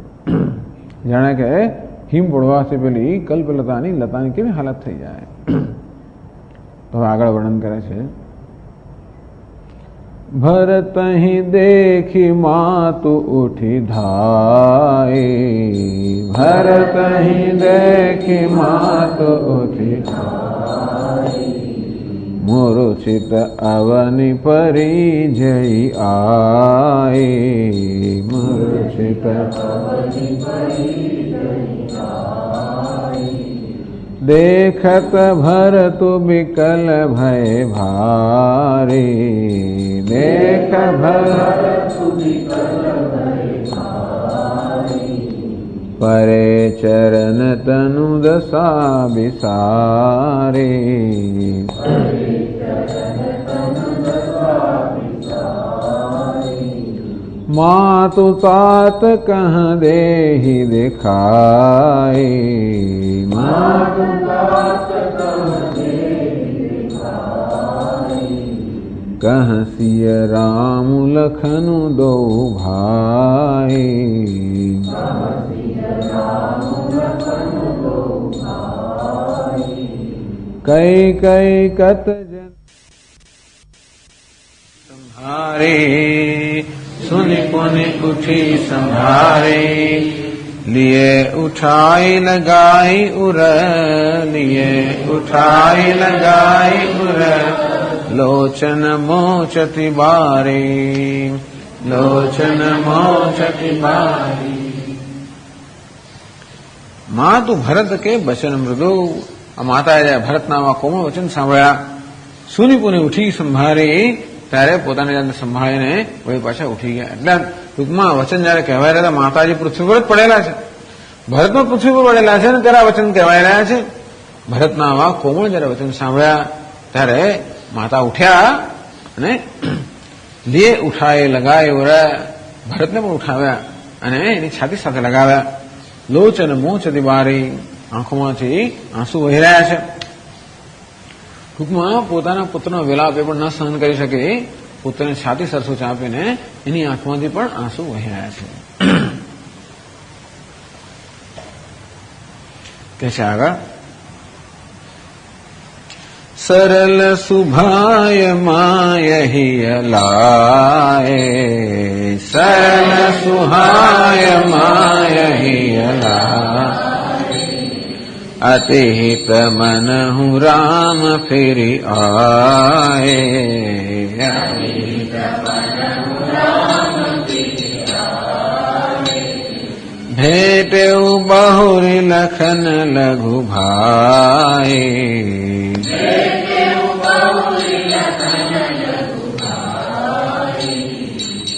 જાણે કે હિમ પડવાથી પેલી કલ્પલતાની લતાની કેવી હાલત થઈ જાય. તો હવે આગળ વર્ણન કરે છે. ભરત અહીં દેખી માતુ ઉઠી ધાય, ભરત અહીં દેખી માતુ ઉઠી ધાય, મૂર્છિત અવની પરી જઈ આય, મૂર્છિત અવની પરી જઈ આય, देखत भरत बिकल भय भारी, देख भरत बिकल भय भारी, परे चरण तनु दशा बिसारे, परे चरण तनु दशा बिसारे, मातु तात कह देहि दिखाए, कहसिय राम लखनु दो भाई। कई कई कत जन संहारे, सुनि पुनि उठी संहारे। लिए उठाई लगाई उर, लिए उठाई लगाई उर। लोचन मोचति बारे, लोचन मोचति बारे। मातु भरत के वचन मृदु। માતાએ ભરતના કોમળ વચન સાંભળ્યા, સુની પુની ઉઠી સંભાળી, ત્યારે પોતાને સંભાળીને વળી પાછા ઉઠી ગયા. એટલે ટૂંકમાં વચન જયારે કહેવાય રહ્યા માતાજી પૃથ્વી પર જ પડેલા છે, ભરતમાં પૃથ્વી પર પડેલા છે, અને ત્યારે આ વચન કહેવાય રહ્યા છે. ભરતના આવા કોમળ જયારે વચન સાંભળ્યા ત્યારે માતા ઉઠ્યા અને લે ઉઠાય લગાય ઓરા, ભરતને પણ ઉઠાવ્યા અને એની છાતી સાથે લગાવ્યા. લોચન મોચતી બારી, આંખોમાંથી આંસુ વહી રહ્યા છે. ટૂંકમાં પોતાના પુત્રનો વિલાપ એ પણ ન સહન કરી શકે, પુત્રને છાતી સરસું ચાંપીને એની આંખમાંથી પણ આંસુ વહી રહ્યા છે. કે છે આગળ, સરલ સુભાય માય હિયલાય, સરલ સુહાય માય હિયલાય। अति हित मनहु राम फिरि आए, भेटेउ बहुरि लखन लघु भाई।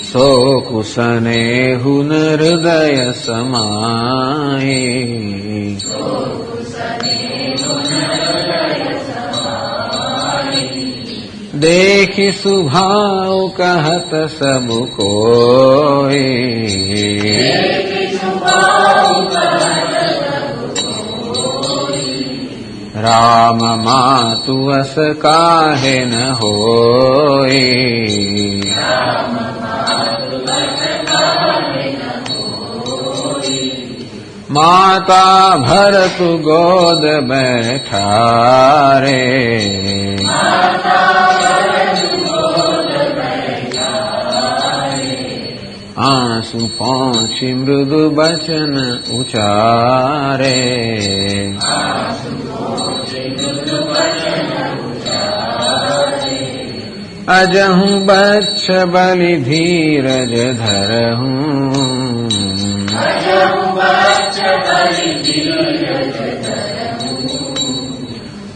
सो कुसनेहु हृदय समाए, देखि सुभाव कहत सब कोई। राम मातु अस काहे न होई। माता भरतु गोद बैठारे, आंसू पहुंची मृदु बचन उचारे। अजहू बच्छ बलि धीरज धरहूं,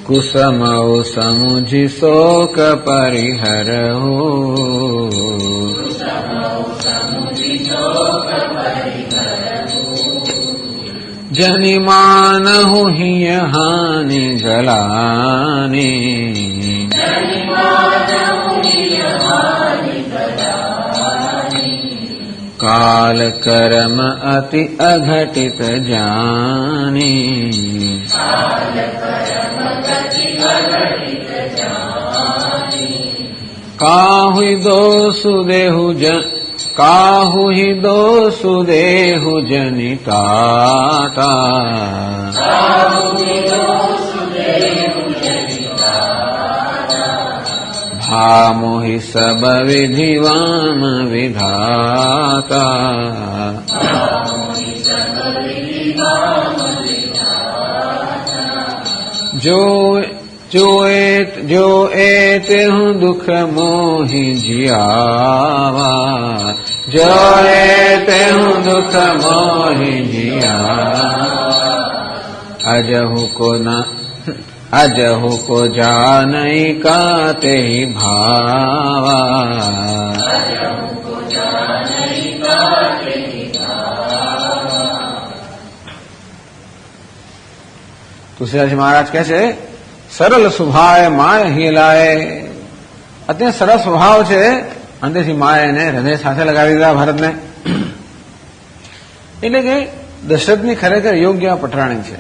कुसमौ समुझि शोक परिहरहु। जनि मानहु हिय हानि गलानी, काल कर्म अति अघटित जानी। काहु दोषु देहु जन, काहु ही दोषु देहु जनिताता। भामोहि सब विधि वाम विधाता। जो एते हूँ दुख मोहि जियावा, जो एते हूँ दुख मोहि जियावा। अजहु को न अजहु को जानई काते ही भावा। तुलसीदास महाराज कैसे સરળ સ્વભાવ માય હિલાય, અત્યંત સરળ સ્વભાવ છે, અંતેથી માએ એને હૃદય સાથે લગાવી દીધા ભરતને. એટલે કે દશરથની ખરેખર યોગ્ય પટરાણી છે.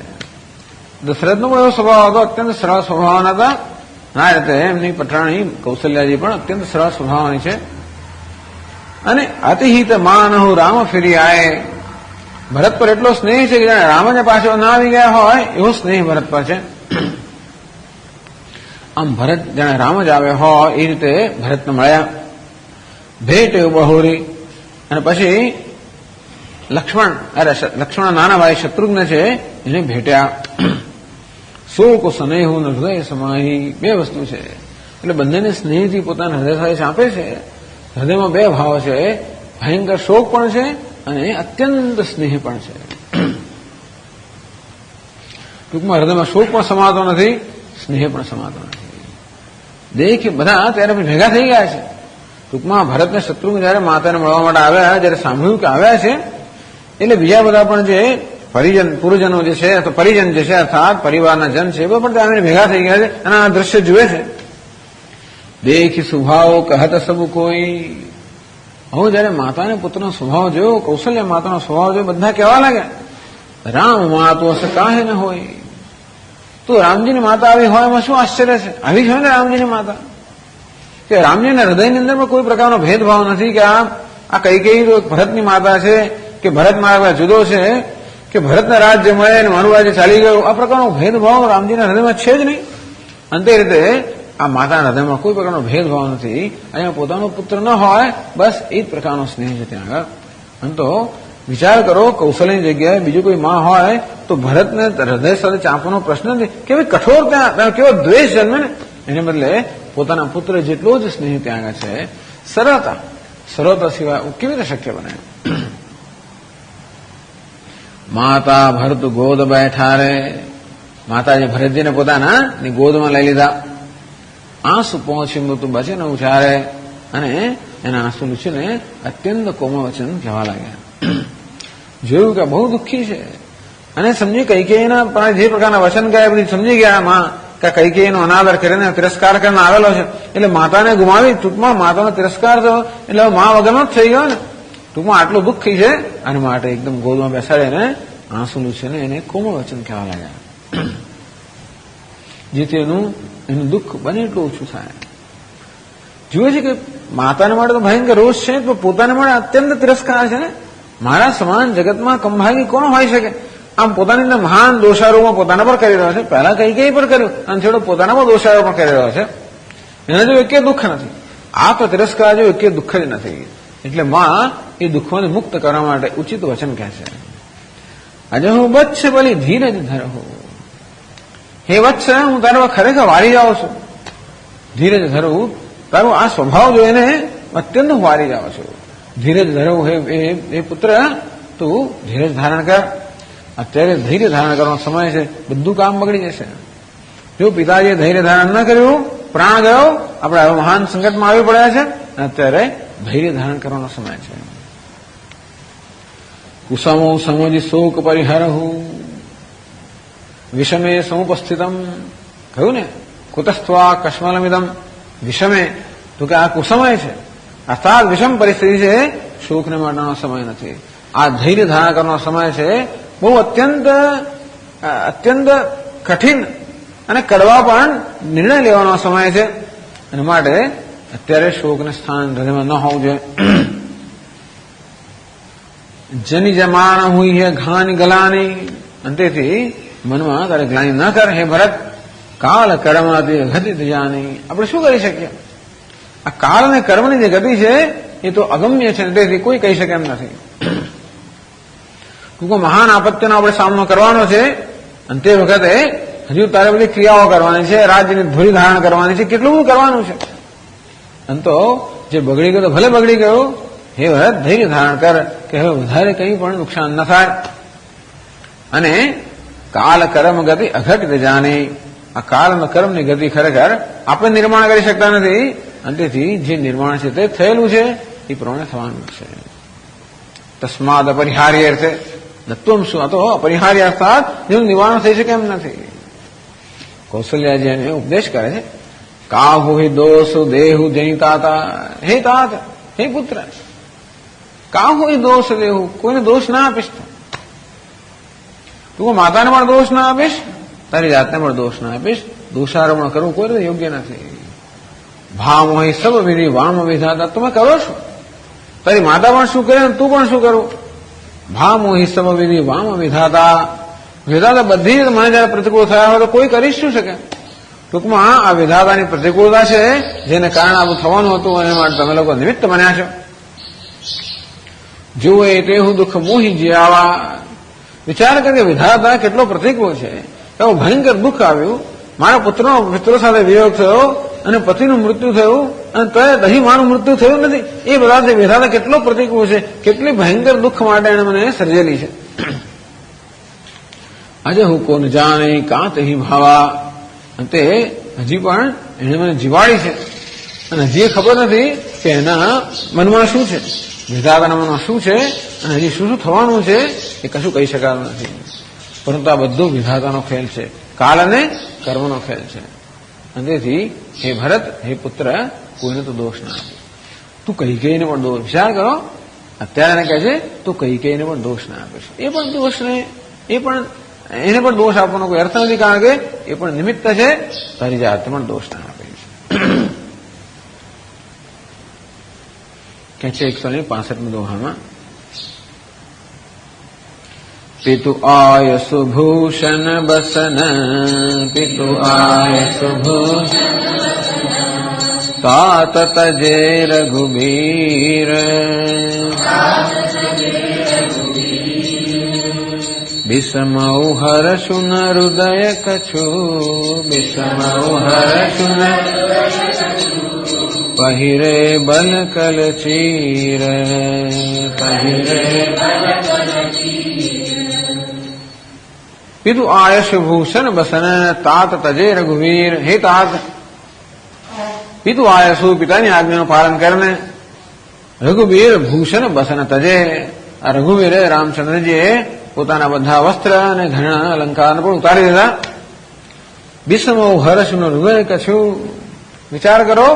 દશરથનો પણ એવો સ્વભાવ હતો, અત્યંત સરળ સ્વભાવના હતા, આ રીતે એમની પટરાણી કૌશલ્યાજી પણ અત્યંત સરળ સ્વભાવની છે. અને અતિહિત માનહુ રામ ફેરી આય, ભરત પર એટલો સ્નેહ છે કે જાણે રામ જ પાછો ના આવી ગયા હોય એવો સ્નેહ ભરત પર છે. આમ ભરત જાણે રામ જ આવ્યો હોય એ રીતે ભરતને મળ્યા. ભેટ બહોરી, અને પછી લક્ષ્મણ નાના ભાઈ શત્રુઘ્ન છે એને ભેટ્યા. શોક સ્નેહ હૃદય સમાહી, બે વસ્તુ છે એટલે બંનેને સ્નેહથી પોતાના હૃદય સાથે ચાંપે છે. હૃદયમાં બે ભાવ છે, ભયંકર શોક પણ છે અને અત્યંત સ્નેહ પણ છે. ટૂંકમાં હૃદયમાં શોક પણ સમાતો નથી, સ્નેહ પણ સમાતો નથી. દેખ બધા ત્યારે ભેગા થઈ ગયા છે. ટૂંકમાં ભરતને શત્રુઘ્ન જયારે માતાને મળવા માટે આવ્યા, જયારે સાંભળ્યું કે આવ્યા છે એટલે બીજા બધા પણ જે પુરજનો જે છે, તો પરિજન જે છે અર્થાત પરિવારના જન છે એ પણ ત્યાં ભેગા થઈ ગયા છે અને આ દ્રશ્ય જુએ છે. દેખી સ્વભાવ કહત સબ કોઈ, હવે જયારે માતાને પુત્રનો સ્વભાવ જોયો, કૌશલ્ય માતાનો સ્વભાવ જોયો, બધા કહેવા લાગ્યા રામ માં તો હશે કાહે ન હોય. તો રામજીની માતા આવી હોય એમાં શું આશ્ચર્ય છે? આવી જ હોય ને રામજીની માતા. કે રામજીના હૃદયની અંદર પણ કોઈ પ્રકારનો ભેદભાવ નથી કે આ કઈ ભરતની માતા છે કે ભરત મારા જુદો છે કે ભરતના રાજ્ય મળે અને મારું રાજ્ય ચાલી ગયું. આ પ્રકારનો ભેદભાવ રામજીના હૃદયમાં છે જ નહીં. અંતે રીતે આ માતાના હૃદયમાં કોઈ પ્રકારનો ભેદભાવ નથી. અહીંયા પોતાનો પુત્ર ન હોય, બસ એ જ પ્રકારનો સ્નેહ છે ત્યાં આગળ. અને તો વિચાર કરો, કૌશલ્યની જગ્યાએ બીજું કોઈ માં હોય તો ભરતને હૃદય સાથે ચાંપવાનો પ્રશ્ન નથી. કેવી કઠોર ત્યાં કેવો દ્વેષ જન્મે ને, એને બદલે પોતાના પુત્ર જેટલો જ સ્નેહ ત્યાં આગળ છે. સરળતા સિવાય કેવી રીતે શક્ય બને? માતા ભરત ગોદ બેઠા રે, માતાજી ભરતજીને પોતાના ગોદમાં લઈ લીધા. આંસુ પહોંચી મૃત્યુ બચે ને ઉછારે, અને એના આંસુ લૂછીને અત્યંત કોમળ વચન કહેવા લાગ્યા. જોયું કે બહુ દુઃખી છે અને સમજી કૈકેયીના જે પ્રકારના વચન ગયા બધી સમજી ગયા માં કે કૈકેયીનો અનાદર કરીને તિરસ્કાર કરીને આવેલો છે એટલે માતાને ગુમાવી. ટૂંકમાં માતાનો તિરસ્કાર થયો એટલે મા વગરનો જ થઈ ગયો ને. ટૂંકમાં આટલું દુઃખી છે અને માટે એકદમ ગોદમાં બેસાડીને આંસુ લૂછીને એને કોમળ વચન કહેવા લાગ્યા, જેથી એનું દુઃખ બને એટલું ઓછું થાય. જુએ છે કે માતાને માટે તો ભયંકર રોષ છે, પણ પોતાને માટે અત્યંત તિરસ્કાર છે ને. મારા સમાન જગતમાં કંભાગી કોણ હોઈ શકે? આમ પોતાની અંદર મહાન દોષારોપણ પોતાના પર કરી રહ્યો છે. પહેલા કઈ પર કર્યું અને છેડો પોતાના પર દોષારોપણ કરી રહ્યો છે. એના જો એક દુઃખ નથી, આ તો તિરસ્કાર જો એક દુઃખ જ નથી. એટલે માં એ દુઃખોને મુક્ત કરવા માટે ઉચિત વચન કહે છે. આજે હું વત્સ બોલી ધીરજ ધરહો, હે વત્સ હું તારા ખરેખર વારી જાઉં છું. ધીરજ ધરવું, તારો આ સ્વભાવ જોઈને અત્યંત વારી જાઉં છું. ધીરજ ધરવું, હે પુત્ર તું ધીરજ ધારણ કર. અત્યારે ધૈર્ય ધારણ કરવાનો સમય છે, બધું કામ બગડી જશે. જો પિતાજીએ ધૈર્ય ધારણ ન કર્યું, પ્રાણ ગયો, આપણે હવે મહાન સંકટમાં આવી પડ્યા છે. અત્યારે ધૈર્ય ધારણ કરવાનો સમય છે. કુસમો સમજી શોક પરિહરહુ, વિષમે સમુપસ્થિતમ, કહ્યું ને કુતસ્ત્વા કશ્મલમિદમ. વિષમે તો કે આ કુસમય છે, અર્થાત વિષમ પરિસ્થિતિ છે, શોકને માટેનો સમય નથી. આ ધૈર્ય ધારણ કરવાનો સમય છે. બહુ અત્યંત કઠિન અને કડવા પણ નિર્ણય લેવાનો સમય છે. અને માટે અત્યારે શોકને સ્થાન હૃદયમાં ન હોવું જોઈએ. જની જમાણ હુઈ હે ઘાની ગલાની, અંતેથી મનમાં તારે ગ્લાની ન કર હે ભરત. કાળ કર્મથી ગતિ જાની, આપણે શું કરી શકીએ? આ કાળ અને કર્મની જે ગતિ છે એ તો અગમ્ય છે, તેથી કોઈ કહી શકે એમ નથી. ટૂંકમાં મહાન આપત્તિનો આપણે સામનો કરવાનો છે અને તે વખતે હજુ તારે બધી ક્રિયાઓ કરવાની છે, રાજ્યની ધોરી ધારણ કરવાની છે, કેટલું બધું કરવાનું છે. અને તો જે બગડી ગયું તો ભલે બગડી ગયું, હે ભરત ધૈર્ય ધારણ કર કે હવે વધારે કંઈ પણ નુકસાન ન થાય. અને કાલ કર્મ ગતિ અઘટિત જાની, આ કાળ અને કર્મની ગતિ ખરેખર આપણે નિર્માણ કરી શકતા નથી. અને તેથી જે નિર્માણ છે તે થયેલું છે એ પ્રમાણે થવાનું છે. તસ્માદ અપરિહાર્ય અર્થે દત્વમ શું, આ તો અપરિહાર્ય અર્થાત જેનું નિવારણ થઈ શકે એમ નથી. કૌશલ્યાજી એને ઉપદેશ કરે છે. કાહુ હિ દોષ દેહુ જનિતાતા, હે તાત, હે પુત્ર, કાહુ હિ દોષ દેહુ, કોઈને દોષ ના આપીશ. તું માતાને પણ દોષ ના આપીશ તારી જાતને પણ દોષ ના આપીશ. દોષારોપણ કરવું કોઈ રીતે યોગ્ય નથી. ભાવ હોય સબ વિધિ વામ વિધાતા, તમે કરો છો. તારી માતા પણ શું કરે તું પણ શું કરું? ભાવ મોહી સબ વિધિ વામ વિધાતા. વિધાતા બધી મને જયારે પ્રતિકૂળ થયા હોય તો કોઈ કરી શું શકે? ટૂંકમાં આ વિધાતાની પ્રતિકૂળતા છે, જેને કારણે આવું થવાનું હતું અને માટે તમે લોકો નિમિત્ત બન્યા છો. જુએ તેવું દુઃખ મોહી જીવા. વિચાર કરીએ વિધાતા કેટલો પ્રતિકૂળ છે. એવું ભયંકર દુઃખ આવ્યું. મારા પુત્રો સાથે વિયોગ થયો અને પતિનું મૃત્યુ થયું અને તો દહીં મારું મૃત્યુ થયું નથી. એ બધા વિધાતા કેટલો પ્રતિકૂળ છે, કેટલી ભયંકર દુઃખ માટે એને મને સર્જેલી છે. આજે હું કોણ જાણે કાંત હિ ભાવા. તે હજી પણ એને મને જીવાડી છે અને હજી ખબર નથી કે એના મનમાં શું છે, વિધાતાના મનમાં શું છે અને હજી શું શું થવાનું છે એ કશું કહી શકાતું નથી. પરંતુ આ બધું વિધાતાનો ખેલ છે, કાળ અને કર્મનો ખેલ છે. અને તેથી હે ભરત, હે પુત્ર, કોઈને તો દોષ ના આપે. તું કૈકેયીને પણ દોષ, વિચાર કરો, અત્યારે એને કહે છે તું કૈકેયીને પણ દોષ ના આપે છે. એ પણ દોષને એને પણ દોષ આપવાનો કોઈ અર્થ નથી, કારણ કે એ પણ નિમિત્ત છે. તારી જાતે પણ દોષ ના આપે છે. કે છે 165 દોહામાં, પિતુ આય સુભૂષણ બસન, પિતુ આય સુભૂષણ तात तजे रघुबीर, विषमौ हर्षु न हृदय कछु, विषमौ हर्षु न पहिरे बल कल चीर, पहिरे पितु आयश भूषण बसन तात तजे रघुवीर. हे तात, પિતુ આયસુ, પિતાની આજ્ઞાનું પાલન કરીને રઘુવીર ભૂષણ બસન તજે. આ રઘુવીરે રામચંદ્રજીએ પોતાના બધા વસ્ત્ર અને ઘણા અલંકારને પણ ઉતારી દીધા. વિષમો હર્ષનું હૃદય કછું. વિચાર કરો,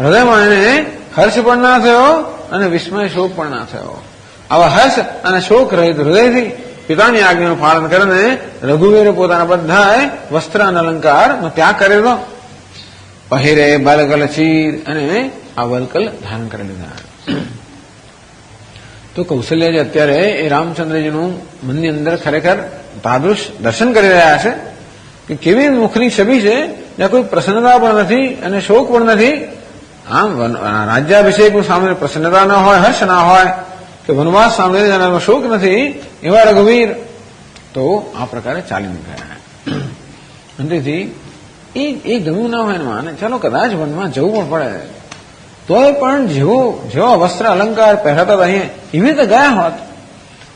હૃદયમાં એને હર્ષ પણ ના થયો અને વિસ્મય શોક પણ ના થયો. આવા હર્ષ અને શોક રહિત હૃદયથી પિતાની આજ્ઞાનું પાલન કરીને રઘુવીરે પોતાના બધા વસ્ત્ર અને અલંકારનો ત્યાગ કરી દીધો. પહેરે બલકલ ચીર, અને આ વલકલ ધારણ કરી લીધા. તો કૌશલ્યજી અત્યારે એ રામચંદ્રજીનું મનની અંદર ખરેખર તાદૃશ દર્શન કરી રહ્યા છે કે કેવી મુખની છબી છે, જ્યાં કોઈ પ્રસન્નતા પણ નથી અને શોક પણ નથી. આમ રાજ્યાભિષેક સામે પ્રસન્નતા ના હોય, હર્ષ ના હોય, કે વનવાસ સામે જેનામાં શોક નથી, એવા રઘુવીર તો આ પ્રકારે ચાલી નીકળ્યા. અને તેથી એ ગમ્યું ના હોય ને માને, ચાલો કદાચ વનમાં જવું પણ પડે, તોય પણ જેવો વસ્ત્ર અલંકાર પહેરાતા હતા અહીંયા એવી રીતે ગયા હોત.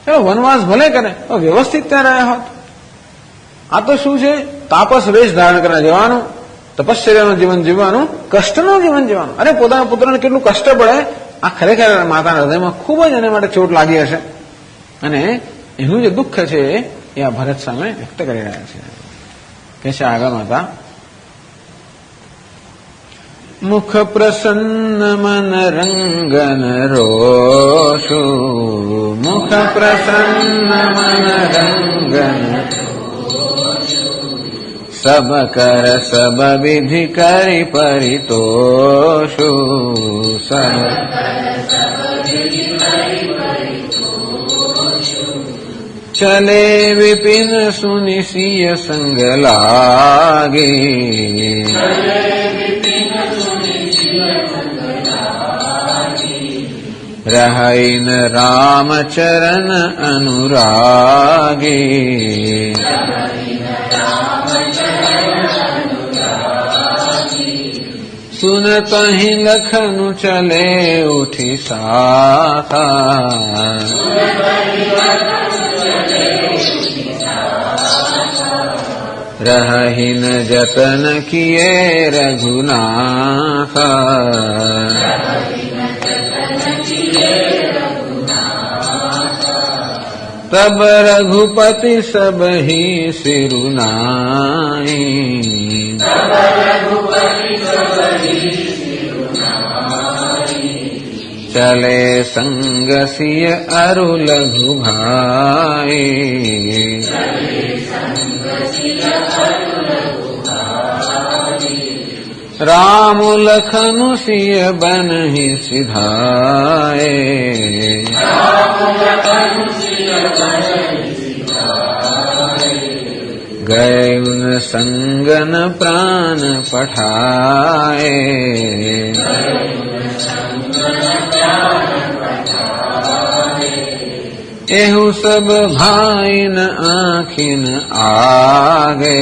ચાલો વનવાસ ભલે કરે તો વ્યવસ્થિત ત્યાં રહ્યા હોત. આ તો શું છે, તાપસ વેશ ધારણ કરીને જવાનું, તપશ્ચર્યાનું જીવન જીવવાનું, કષ્ટનું જીવન જીવવાનું. અરે પોતાના પુત્રને કેટલું કષ્ટ પડે, આ ખરેખર માતાના હૃદયમાં ખૂબ જ એને માટે ચોટ લાગી હશે. અને એનું જે દુઃખ છે એ આ ભરત સામે વ્યક્ત કરી રહ્યા છે. કે છે આગળ માતા, મુખ પ્રસન્ન મન રંગન રોષુ, મુખ પ્રસન્ન મન રંગન સબ કર સબ વિધિ કરી પરિતોષુ, ચલે વિપિન સુનિ સિય સંગ લાગે, रहैन राम चरण अनुरागे, सुनत ही लखनु चले उठी साथा, रहहिन जतन किए रघुनाथा, तब रघुपति सब ही सिरुनाई, चले संग सिय अरु लघु भाई, राम लखन सिय बनहि सिधाए, गए उन संगन प्राण पठाए, एहु सब भाइन आँखिन आगे,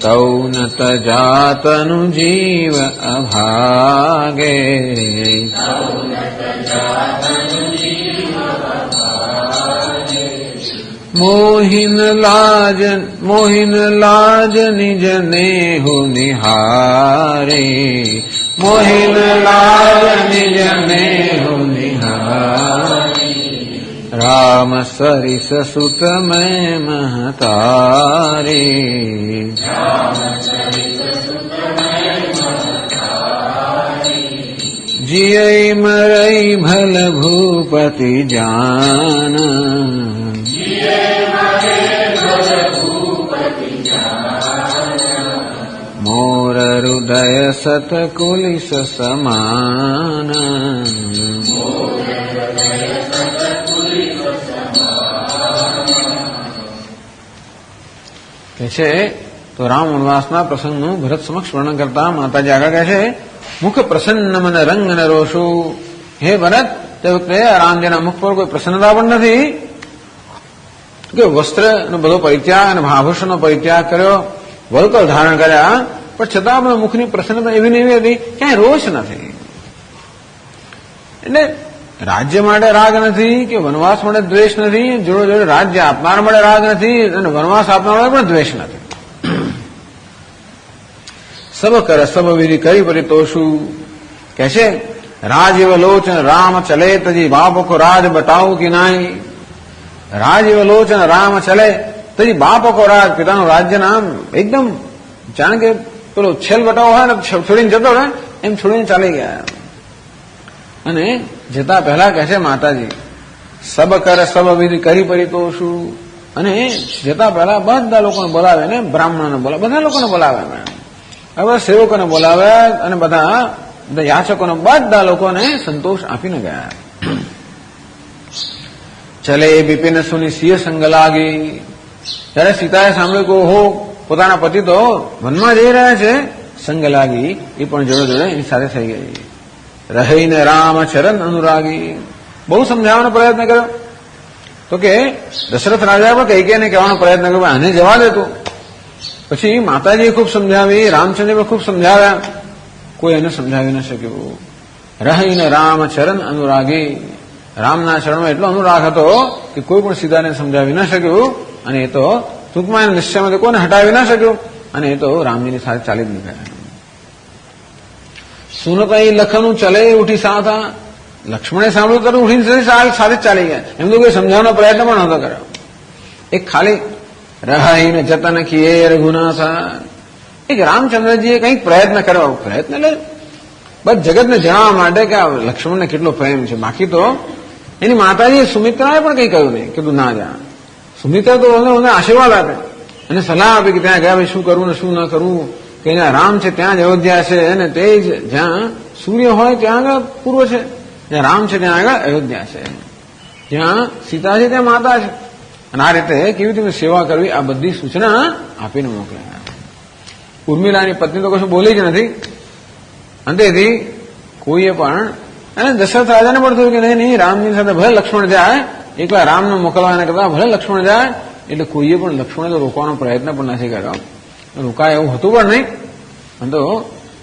तौ न तजातनु जीव अभागे, मोहिन लाज निज नेहु निहारे, मोहिन लाज निज नेहु निहारे, राम सरिस सुत मैं महतारे, जियई मरई भल भूपति जान, मोर हृदय सतकुलिस समान, कैसे तो राम वनवासना प्रसंग भरत समक्ष वर्णन करता माताजी આગળ કહે છે મુખ પ્રસન્ન મન રંગ ન રોષુ, હે ભરત તે વખતે રામજીના મુખ પર કોઈ પ્રસન્નતા પણ નથી કે વસ્ત્રનો બધો પરિત્યાગ અને આભૂષણનો પરિત્યાગ કર્યો, વલ્કલ ધારણ કર્યા, પણ છતાં પણ મુખની પ્રસન્નતા એવી ને એવી હતી, ક્યાંય રોષ નથી. એટલે રાજ્ય માટે રાગ નથી કે વનવાસ માટે દ્વેષ નથી, જોડે જોડે રાજ્ય આપનાર માટે રાગ નથી અને વનવાસ આપનાર માટે પણ દ્વેષ નથી. સબ કર સબ વિધિ કરી પરિતોષુ, કહે છે રાજ એવ લોચન રામ ચલે તજી બાપ કો રાજ બતાવું કે નાઈ, રાજ એવ લોચન રામ ચલે તજી બાપ કો રાજ, પિતાનું રાજ્ય નામ એકદમ જાણે કે પેલો છેલ બટાવો હોય ને છોડીને જતો રહે એમ છોડીને ચાલી ગયા. અને જતા પહેલા કહે છે માતાજી સબ કર સબ વિધિ કરી પરિતોષુ, અને જતા પહેલા બધા લોકોને બોલાવે ને, બ્રાહ્મણોને બોલાવે, બધા લોકોને બોલાવે, હવે સેવકોને બોલાવે અને બધા યાચકોને બધા લોકોને સંતોષ આપીને ગયા. ચલે બિપિન સુની સિંહ સંગ લાગી, જયારે સીતાએ સાંભળ્યું કે ઓહો પોતાના પતિ તો વનમાં જઈ રહ્યા છે, સંગ લાગી એ પણ જોડે જોડે એની સાથે થઈ ગઈ. રહીને રામ ચરણ અનુરાગી, બહુ સમજાવવાનો પ્રયત્ન કર્યો તો કે દશરથ રાજા પણ કૈકેયીને કહેવાનો પ્રયત્ન કર્યો આને જવા દેતું. પછી માતાજીએ ખૂબ સમજાવી, રામચંદ્ર પણ ખૂબ સમજાવ્યા, કોઈ એને સમજાવી ન શક્યું. રહીને રામ ચરણ અનુરાગી, રામના ચરણમાં એટલો અનુરાગ હતો કે કોઈ પણ સીતાને સમજાવી ન શક્યું, અને એ તો ટૂંકમાં એને નિશ્ચયમાંથી કોઈને હટાવી ન શક્યું, અને એ તો રામજીની સાથે ચાલી જ નીકળ્યા. સુનતા લખનું ચલે ઉઠી સાથા, લક્ષ્મણે સાંભળ્યું તો ઉઠીને સાથે જ ચાલી ગયા, એમ તો કોઈ સમજાવવાનો પ્રયત્ન પણ નહોતો કર્યો. એક ખાલી રહાઈને જતન કીએ રઘુનાથા, એક રામચંદ્રજીએ કંઈક પ્રયત્ન કર્યો, પ્રયત્ન એટલે બસ જગતને જણાવવા માટે કે આ લક્ષ્મણને કેટલો પ્રેમ છે. બાકી તો એની માતાજીએ સુમિત્રાએ પણ કંઈ કહ્યું નહીં કે તું ના જા. સુમિત્રા તો એને આશીર્વાદ આપે અને સલાહ આપે કે ત્યાં ગયા ભાઈ શું કરવું ને શું ન કરવું, કે જ્યાં રામ છે ત્યાં જ અયોધ્યા છે, અને તે જ જ્યાં સૂર્ય હોય ત્યાં આગળ પૂર્વ છે, જ્યાં રામ છે ત્યાં આગળ અયોધ્યા છે, જ્યાં સીતા છે ત્યાં માતા છે. અને આ રીતે કેવી રીતે સેવા કરવી આ બધી સૂચના આપીને મોકલ્યા. ઉર્મિલાની પત્ની તો કશું બોલી જ નથી, અંતેથી કોઈએ પણ, અને દશરથ રાજાને પણ થયું કે નહીં રામની સાથે ભલે લક્ષ્મણ જાય, એકલા રામને મોકલવાના કરતા ભલે લક્ષ્મણ જાય, એટલે કોઈએ પણ લક્ષ્મણે તો રોકવાનો પ્રયત્ન પણ નથી કર્યો. રોકાય એવું હતું પણ નહીં. તો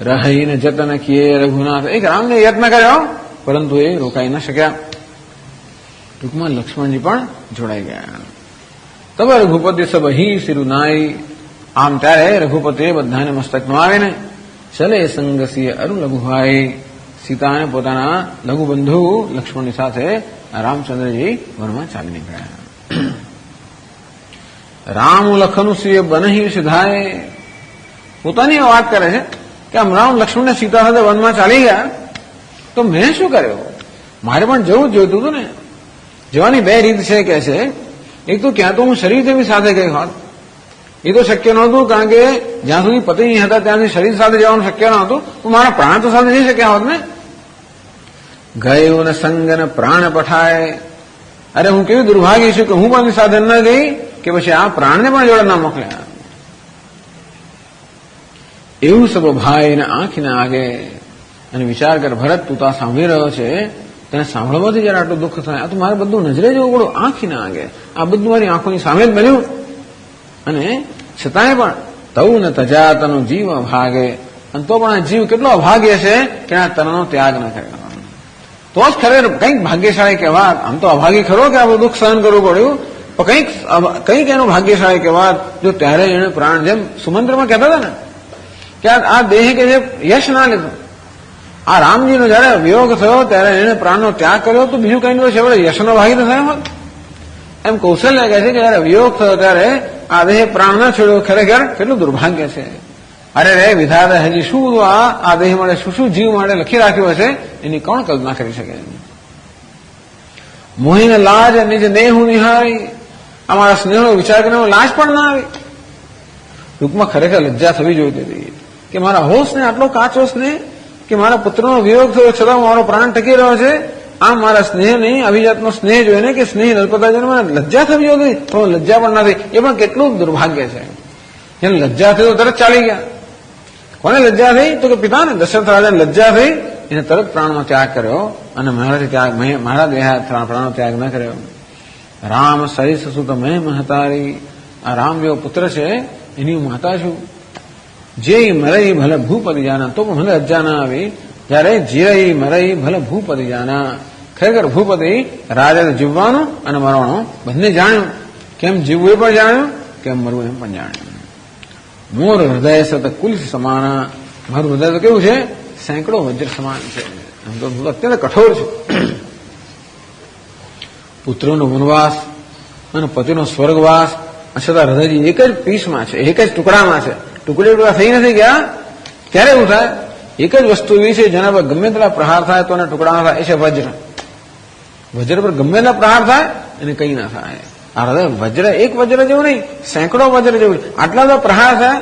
રહીને જતન કીએ રઘુનાથ, એક રામને યત્ન કર્યો પરંતુ એ રોકાઈ ન શક્યા. ટૂંકમાં લક્ષ્મણજી પણ જોડાઈ ગયા. તબ રઘુપતિ સબ હી સિરુનાઈ, આમ ત્યારે રઘુપતિએ બધાને મસ્તકમાં આવીને ચલે સંગસીય અરુ લઘુભાઈ, સીતાને પોતાના લઘુબંધુ લક્ષ્મણની સાથે રામચંદ્રજી વનમાં ચાલી નીકળ્યા. રામ લખનું સિંહ બનહી સિધાય, પોતાની વાત કરે છે કે આમ રામ લક્ષ્મણને સીતા સાથે વનમાં ચાલી ગયા તો મેં શું કર્યો, મારે પણ જવું જ જોઈતું હતું ને. જવાની બે રીત છે કે છે, એક તો ક્યાં તો હું શરીરથી બી સાથે ગઈ હોત, એ તો શક્ય નહોતું, કારણ કે જ્યાં સુધી પતિ નહીં હતા ત્યાંથી શરીર સાથે જવાનું શક્ય નહોતું, તો મારા પ્રાણ તો સાથે જઈ શક્યા હોત ને. ગયો ને સંગ ને પ્રાણ પઠાય. અરે હું કેવી દુર્ભાગ્ય છું કે હું પણ સાથે ન ગઈ કે પછી આ પ્રાણને પણ જોડે ના મોકલ્યા. એવું સબ ભાઈ ને આંખને આગે. અને વિચાર કર ભરત, તું તો આ સાંભળી રહ્યો છે, તેને સાંભળવાથી જયારે આટલું દુઃખ થાય, આ તો મારે બધું નજરે જોવું પડું, આંખી ના આગે, આ બધું મારી આંખોની સામે જ બન્યું. અને છતાંય પણ તવ ને તજાતનો જીવ અભાગે. અને તો પણ આ જીવ કેટલો અભાગ્ય છે કે આ તનનો ત્યાગ ન કરે. તો જ ખરેખર કંઈક ભાગ્યશાળી કહેવાત. આમ તો અભાગી ખરો કે આ બધું દુઃખ સહન કરવું પડ્યું, પણ કંઈક એનું ભાગ્યશાળી કહેવાત જો ત્યારે એને પ્રાણ, જેમ સુમંત્રમાં કહેતા હતા ને કે આ દેહ કે જે યશ ના લીધું, આ રામજીનો જયારે વિયોગ થયો ત્યારે એને પ્રાણનો ત્યાગ કર્યો, તો બીજું કઈ નહીં છે, યશનો ભાગી તો થયો હોત. એમ કૌશલ્ય કહે છે કે જયારે વિયોગ થયો ત્યારે આ દેહ પ્રાણ ના છોડ્યો, ખરેખર કેટલું દુર્ભાગ્ય છે. અરે રે વિધાતા, હજી શું આ દેહ માટે શું જીવ માટે લખી રાખ્યું હશે, એની કોણ કલ્પના કરી શકે. મોહીને લાજ નિજ નેહું નિહાળી. અમારા સ્નેહનો વિચાર કરીને લાજ પણ ના આવી. ટૂંકમાં ખરેખર લજ્જા થવી જોઈતી હતી કે મારા હોશને આટલો કાચો સ્નેહ, કે મારા પુત્રનો વિયોગ થયો છતાં મારો પ્રાણ ટકી રહ્યો છે. આમ મારા સ્નેહ નહીં, અભિજાતનો સ્નેહ જોઈને કે સ્નેહ નલ્પતા જોઈને મને લજ્જા થવી જોઈતી, તો લજ્જા પણ નથી. એ પણ કેટલું દુર્ભાગ્ય છે. જેને લજ્જા થઈ તો તરત ચાલી ગયા. કોને લજ્જા થઈ? તો કે પિતાને, દશરથ રાજાને લજ્જા થઈ, એને તરત પ્રાણનો ત્યાગ કર્યો અને મારા દેહ પ્રાણનો ત્યાગ ન કર્યો. રામ સહીસ સુત મેં મહતારી. આ રામ જેવો પુત્ર છે એની હું માતા છું. જે મરઈ ભલે ભૂપતિ જાના. તો પણ મને લજ્જા ના આવી જયારે જીરઈ મરઈ ભલે ભૂપતિ જાના. ખરેખર ભૂપતિ રાજા જીવવાનું અને મરવાનું બંને જાણ્યું. કેમ જીવવું એ પણ જાણ્યું, કેમ મરવું એમ પણ જાણ્યું. મોર હૃદય સત કુલ્સ સમાના. મારું હૃદય તો કેવું છે? સેંકડો વજ્ર સમાન છે. એમ તો અત્યંત કઠોર છે. પુત્રનો વનવાસ અને પતિનો સ્વર્ગવાસ, છતાં હૃદયજી એક જ પીસમાં છે, એક જ ટુકડામાં છે. ટુકડા થઈ નથી ગયા. ક્યારે એવું થાય? એક જ વસ્તુ એવી છે જેના પર ગમે તેટલા પ્રહાર થાય તો એના ટુકડામાં થાય, એ છે વજ્ર. વજ્ર પર ગમે તેટલા પ્રહાર થાય એને કંઈ ના થાય. આ હૃદય વજ્ર, એક વજ્ર જેવું નહીં, સેંકડો વજ્ર જેવું. આટલા બધા પ્રહાર થાય,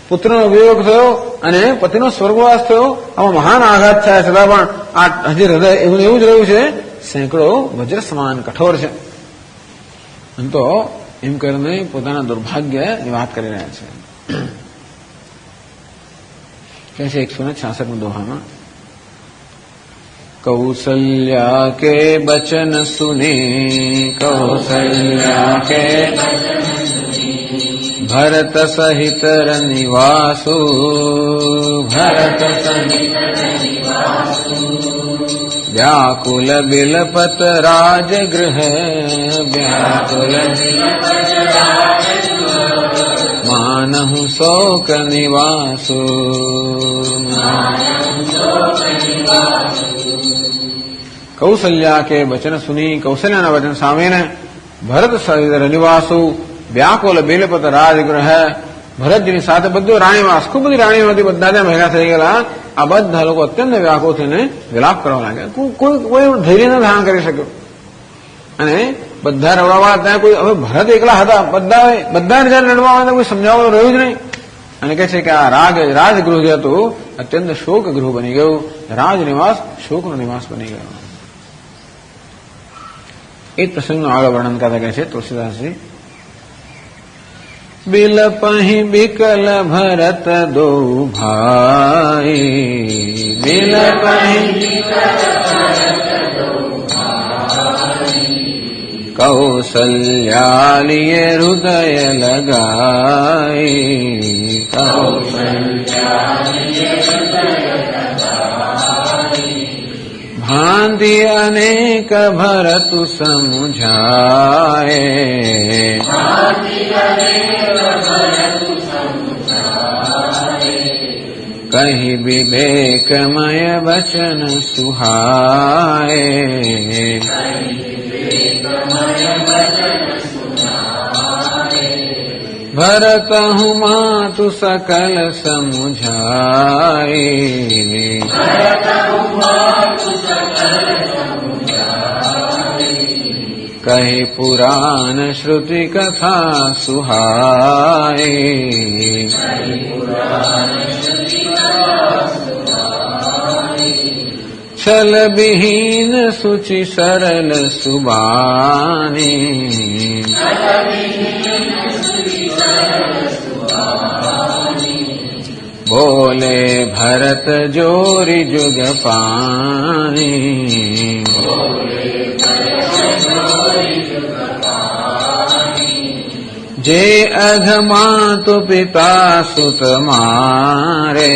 પુત્રનો વિયોગ થયો અને પતિનો સ્વર્ગવાસ થયો, આમાં મહાન આઘાત થયા છતાં પણ આ હજી હૃદય એવું જ રહ્યું છે, સેંકડો વજ્ર સમાન કઠોર છે. એમ તો એમ કરીને પોતાના દુર્ભાગ્યની વાત કરી રહ્યા છે. કહે છે 166 દોહામાં, कौसल्या के बचन सुने, कौसल्या के भरत सहित रनिवासु, भरत सहित रनिवासु, व्याकुल बिलपत राजगृह, व्याकुल बिलपत राजगृह, मानहु शोक निवासु, मानहु शोक निवासु. कौशल्या के वचन सुनी, कौशल्याના વચન સાંભળીને ભરત સહિત રનિવાસુ, વ્યાકુલ બિલપત રાજગૃહ, ભરતજીની સાથે બધું રાણીવાસ, ખૂબ બધી રાણીઓ હતી, બધા ત્યાં ભેગા થઈ ગયેલા. આ બધા લોકો અત્યંત વ્યાકુળ થઈને વિલાપ કરવા લાગ્યા. કોઈ ધૈર્ય ન ધારણ કરી શક્યું. અને બધા રડવાવાળા ત્યાં કોઈ, હવે ભરત એકલા હતા, બધાને જયારે રડવા કોઈ સમજાવવાનું રહ્યું જ નહીં. અને કહે છે કે આ રાજગૃહ જે હતું અત્યંત શોક ગૃહ બની ગયું. રાજનિવાસ શોકનો નિવાસ બની ગયો. એ પ્રસંગનું આગળ વર્ણન કરતા કહે છે તુલસીદાસજી, બિલપહિ બિકલ ભરત દો ભાઈ, બિલપહિ કૌશલ્યા લિયે હૃદય લગાઈ, કૌશલ્યા લિયે હૃદય લગાઈ, ભાંતિ અનેક ભરત સમજાય, ભાંતિ અનેક ભરત સમજાય, કહી વિવેકમય વચન સુહાય, भरत हूँ मातु सकल समुझाए, कहे पुराण श्रुति कथा सुहाए। छल विहीन सुचि सरल सुबानी। बोले भरत जोरी जुग पानी। जे अघमातु पिता सुत मारे।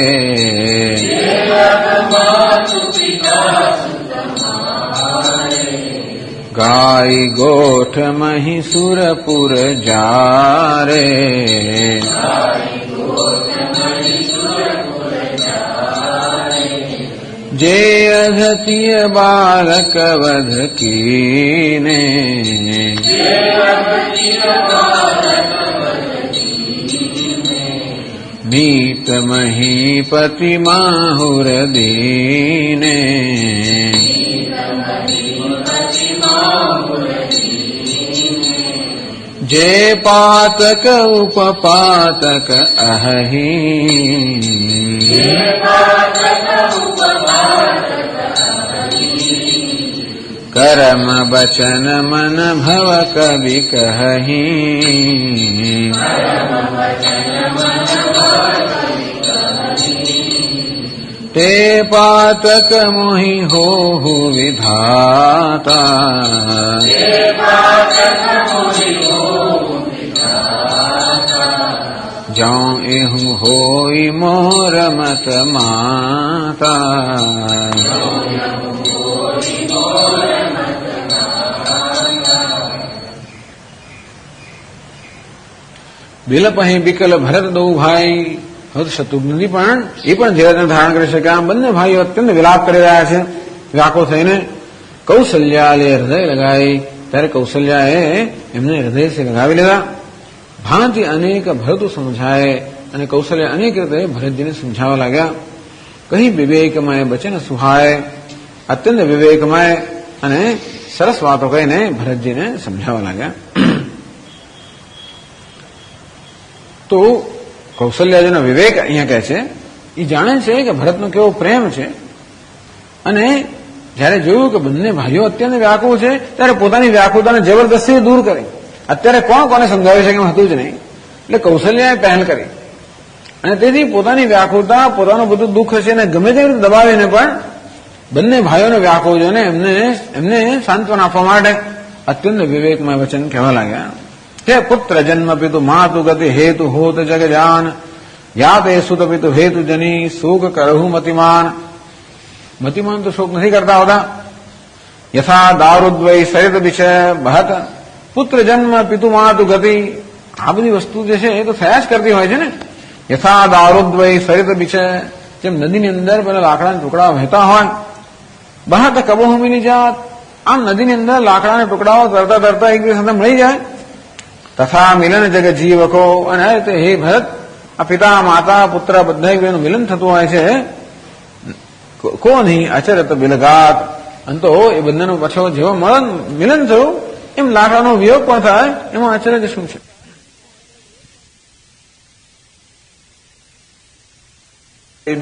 गाय गोठ मही सुरपुर जारे। जे अघतिय बालक वध कीने। नीत महीपति माहुर दीने। जे पातक उपपातक अहि। कर्म बचन मन भव कवि कहि। ते पातक मोहि होहु विधाता। जौं एहु होई मोर मत माता। बिलपहि बिकल भरत दो भाई। હવે શત્રુઘ્નજી પણ એ પણ ધીરજને ધારણ કરી શક્યા. બંને ભાઈઓ અત્યંત વિલાપ કરી રહ્યા છે વ્યાકુળ થઈને. કૌશલ્યાએ હૃદય લગાવી ત્યારે કૌશલ્યાએ એમને હૃદયથી લગાવી લીધા. ભાંતિ અનેક ભરતું સમજાય અને કૌશલ્ય અનેક રીતે ભરતજીને સમજાવવા લાગ્યા. કહી વિવેકમય વચન સુહાય. અત્યંત વિવેકમય અને સરસ વાતો કહીને ભરતજીને સમજાવવા લાગ્યા. તો કૌશલ્યાજીનો વિવેક અહીંયા કહે છે એ જાણે છે કે ભરતનો કેવો પ્રેમ છે. અને જયારે જોયું કે બંને ભાઈઓ અત્યંત વ્યાકુળ છે ત્યારે પોતાની વ્યાકુળતાને જબરદસ્તી દૂર કરી. અત્યારે કોણ કોને સમજાવી શકે એમ હતું જ નહીં. એટલે કૌશલ્યાએ પહેલ કરી અને તેથી પોતાની વ્યાકુળતા પોતાનું બધું દુઃખ છે ને ગમે તેવી રીતે દબાવીને પણ બંને ભાઈઓને વ્યાકુળ જોઈને એમને સાંત્વના આપવા માટે અત્યંત વિવેકમય વચન કહેવા લાગ્યા. હે પુત્ર જન્મ પિતુ માતુ ગતિ હેતુ હોત જગ જાન. યાતે સુત પિતુ હેતુ જની શોક કરહુ મતિમાન. મતિમાન તો શોક નથી કરતા હોતા. યથા દારુદ્વય સરિત વિષય બહત. પુત્ર જન્મ પિતુ માતુ ગતિ આ બધી વસ્તુ જે છે એ તો થયા જ કરતી હોય છે ને. યથા દારુદ્વય સરિત વિષય જેમ નદીની અંદર પેલા લાકડાના ટુકડા વહેતા હોય. બહત કબોહમીની જાત આમ નદીની અંદર લાકડાના ટુકડાઓ તરતા તરતા એકબીજા સાથે મળી જાય. તથા મિલન જગ જીવકો. અને આ રીતે હે ભરત આ પિતા માતા પુત્ર બધા એકબીજાનું મિલન થતું હોય છે. કોની અચરત બિલગાત. અને તો એ બંનેનું પાછો જેવો મિલન થયું એમ લાકડાનો વિયોગ પણ થાય. એમાં આશ્ચર્ય શું છે?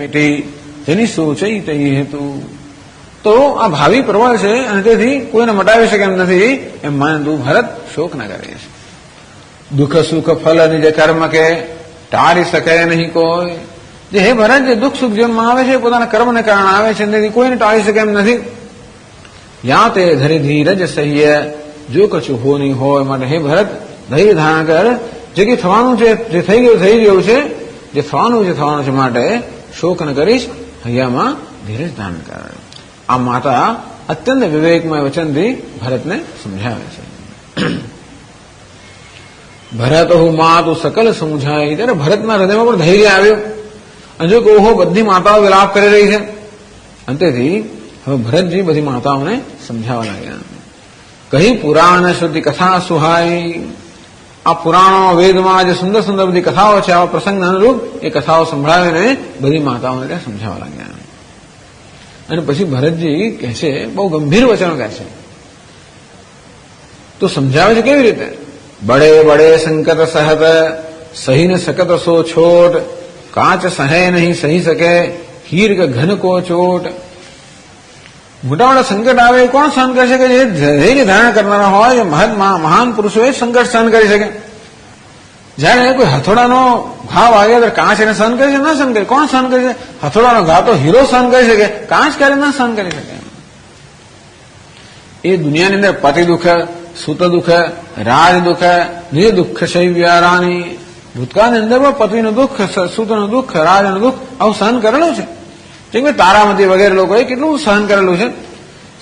મીઠી જેની સોચઈ તે હેતુ. તો આ ભાવિ પ્રબળ છે અને તેથી કોઈને મટાવી શકે એમ નથી એમ માનતું ભરત શોક ના કરે છે. દુઃખ સુખ ફલ નિજ કર્મ કે ટાળી શકે નહીં કોઈ. જે હે ભરત જે દુઃખ સુખ જીવનમાં આવે છે પોતાના કર્મને કારણે આવે છે તેથી કોઈને ટાળી શકે એમ નથી. યા તે ધરી ધીરજ સહ્ય જો કશું હો નહીં હોય માટે હે ભરત ધૈર્ય ધારણ કર. જે કંઈ થવાનું છે જે થઈ ગયું છે જે થવાનું છે માટે શોક ન કરીશ. હૈયામાં ધીરજ ધારણ કર. આ માતા અત્યંત વિવેકમય વચનથી ભરતને સમજાવે છે. ભરત હું માતુ સકલ સમજાય. ત્યારે ભરતના હૃદયમાં પણ ધૈર્ય આવ્યું. અને જો કે ઓહો બધી માતાઓ વિલાપ કરી રહી છે. અંતેથી હવે ભરતજી બધી માતાઓને સમજાવવા લાગ્યા. કહી પુરાણ શ્રુતિ કથા સુહાય. આ પુરાણો વેદમાં જે સુંદર સુંદર બધી કથાઓ છે આવા પ્રસંગના અનુરૂપ એ કથાઓ સંભળાવીને બધી માતાઓને ત્યાં સમજાવવા લાગ્યા. અને પછી ભરતજી કહે છે બહુ ગંભીર વચનો કહે છે. તો સમજાવે છે કેવી રીતે? બડે બડે સંકટ સહત સહી ન સકત સો છોટ, કાચ સહે નહીં સહી શકે હીર કે ઘન કો ચોટ. મોટા મોટા સંકટ આવે એ કોણ સહન કરી શકે? જે ધૈર્ય ધારણ કરનારા હોય, મહાન પુરુષો એ સંકટ સહન કરી શકે. જયારે કોઈ હથોડાનો ઘા વાગે તો કાચ એને સહન કરી શકે? ના સહન કરે. કોણ સહન કરી શકે? હથોડાનો ઘા તો હીરો સહન કરી શકે, કાચ ક્યારે ના સહન કરી શકે? એ દુનિયાની અંદર પતિ દુઃખ, સુત દુઃખ, રાજ દુઃખ, નિજ દુઃખ શૈવ્યારાની. ભૂતકાળની અંદર પણ પતિનું દુઃખ, સુતનું દુઃખ, રાજનું દુઃખ આવું સહન કરેલું છે. જેમ કે તારામતી વગેરે લોકોએ કેટલું સહન કરેલું છે.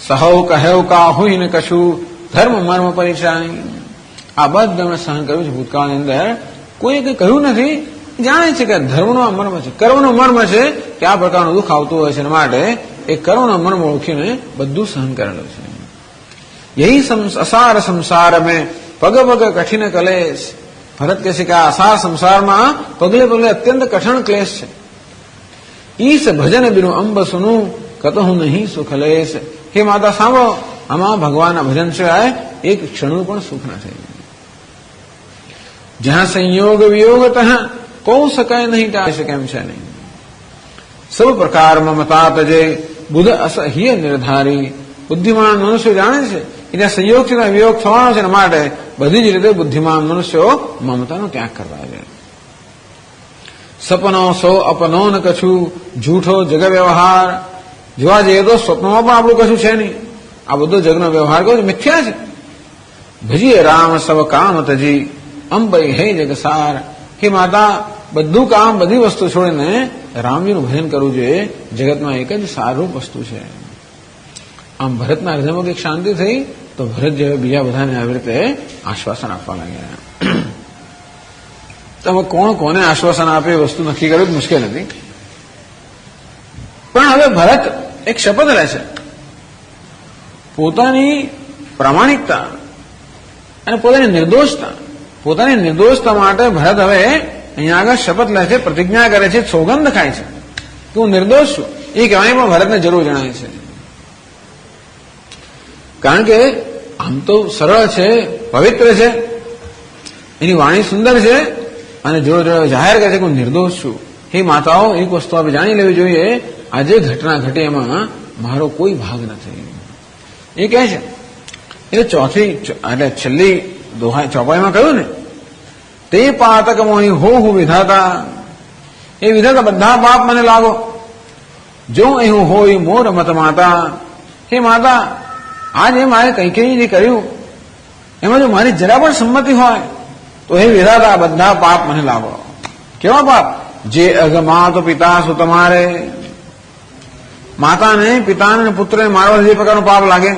સહવ કહેવ કા હુઈ ને કશું ધર્મ મર્મ પરીક્ષાની. આ બધું એમણે સહન કર્યું છે ભૂતકાળની અંદર. કોઈ કંઈ કહ્યું નથી, જાણે છે કે ધર્મનો આ મર્મ છે, કર્મનો મર્મ છે કે આ પ્રકારનું દુઃખ આવતું હોય છે. માટે એ કર્મનો મર્મ ઓળખીને બધું સહન કરેલું છે. यही असार संसार में पग पग कठिन कलेश. भरत કહે છે કે આ અસાર સંસારમાં પગલે પગલે અત્યંત કઠણ ક્લેશ છે. ઈસ ભજન બિનું અંબ સુનું કતહું નહીં સુખલેશ. હે માતા સાંભળો, આમાં ભગવાનના ભજન સિવાય એક ક્ષણું પણ સુખ નથી. જ્યાં સંયોગ વિયોગ ત્યાં કહું શકાય નહીં, ટાળી શકે એમ છે નહીં. સૌ પ્રકાર મમતા તજે બુધ અસહ્ય નિર્ધારી. બુદ્ધિમાન મનુષ્ય જાણે છે કે જ્યાં સંયોગથી વિયોગ થવાનો છે, માટે બધી જ રીતે બુદ્ધિમાન મનુષ્યો મમતાનો ત્યાગ કરવા છે. સપનો સો અપનો ન કછું જૂઠો જગ વ્યવહાર. જોવા જઈએ તો સ્વપ્નમાં પણ આપણું કશું છે નહીં. આ બધો જગનો વ્યવહાર કહ્યું મિથ્યા છે. ભજીએ રામ સવ કામ તજી અંબઈ હે જગસાર. હે માતા, બધું કામ બધી વસ્તુ છોડીને રામજીનું ભજન કરવું જોઈએ. જગતમાં એક જ સારરૂપ વસ્તુ છે. આમ ભરતના હૃદયમાં કંઈક શાંતિ થઈ તો ભરત જેવા બીજા બધાને આવી રીતે આશ્વાસન આપવા લાગ્યા. તમે કોણ કોને આશ્વાસન આપે એ વસ્તુ નક્કી કરવી મુશ્કેલ હતી. પણ હવે ભરત એક શપથ લે છે. પોતાની પ્રામાણિકતા અને પોતાની નિર્દોષતા માટે ભરત હવે અહીંયા આગળ શપથ લે છે, પ્રતિજ્ઞા કરે છે, સોગંદ ખાય છે કે હું નિર્દોષ છું. એ કહેવાની પણ ભરતને જરૂર જણાય છે. કારણ કે આમ તો સરળ છે, પવિત્ર છે, એની વાણી સુંદર છે અને જોડે જોડે જાહેર કરે છે કે હું નિર્દોષ છું. હે માતાઓ, એક વસ્તુ આપણે જાણી લેવી જોઈએ, આજે ઘટના ઘટી એમાં મારો કોઈ ભાગ નથી. એ કહે છે. એ એટલે છેલ્લી ચોપાઈમાં કહ્યું ને, તે પાતક મોહી હો હું વિધાતા. એ વિધાતા બધા પાપ મને લાગો, જો અહીં હોય મોર મત માતા. હે માતા, આજે મારે કઈ કઈ જે કર્યું એમાં જો મારી જરા પણ સંમતિ હોય તો હે વિધાતા બધા પાપ મને લાગો. કેવા પાપ? જે અગમા તો પિતા શું તમારે. માતાને, પિતાને, પુત્રને મારવા જે પ્રકારનો પાપ લાગે.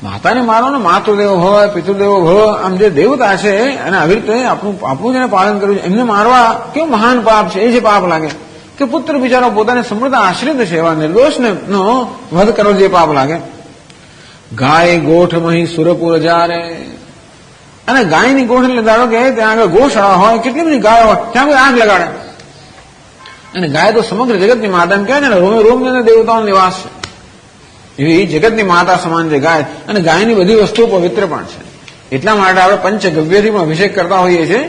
માતાને મારો ને માતૃદેવો ભવ, પિતૃદેવો ભવ, આમ જે દેવતા છે અને આવી રીતે આપણું જેને પાલન કર્યું છે એમને મારવા કેવું મહાન પાપ છે. એ જે પાપ લાગે કે પુત્ર બિચારો પોતાને સમૃદ્ધ આશ્રિત છે એવા નિર્દોષને નો વધ કરવો જે પાપ લાગે. ગાય ગોઠ મહી સુરપુર જારે. અને ગાયની ગોઠ એટલે ધારો કે ત્યાં આગળ ગોશાળા હોય, કેટલી બધી ગાયો હોય, ત્યાં કોઈ આગ લગાડે. અને ગાય તો સમગ્ર જગતની માતા એમ કહે ને, રોમે રોમ દેવતાઓનો નિવાસ છે. એવી જગતની માતા સમાન છે ગાય. અને ગાયની બધી વસ્તુઓ પવિત્ર પણ છે. એટલા માટે આપણે પંચગવ્યથી પણ અભિષેક કરતા હોઈએ છીએ.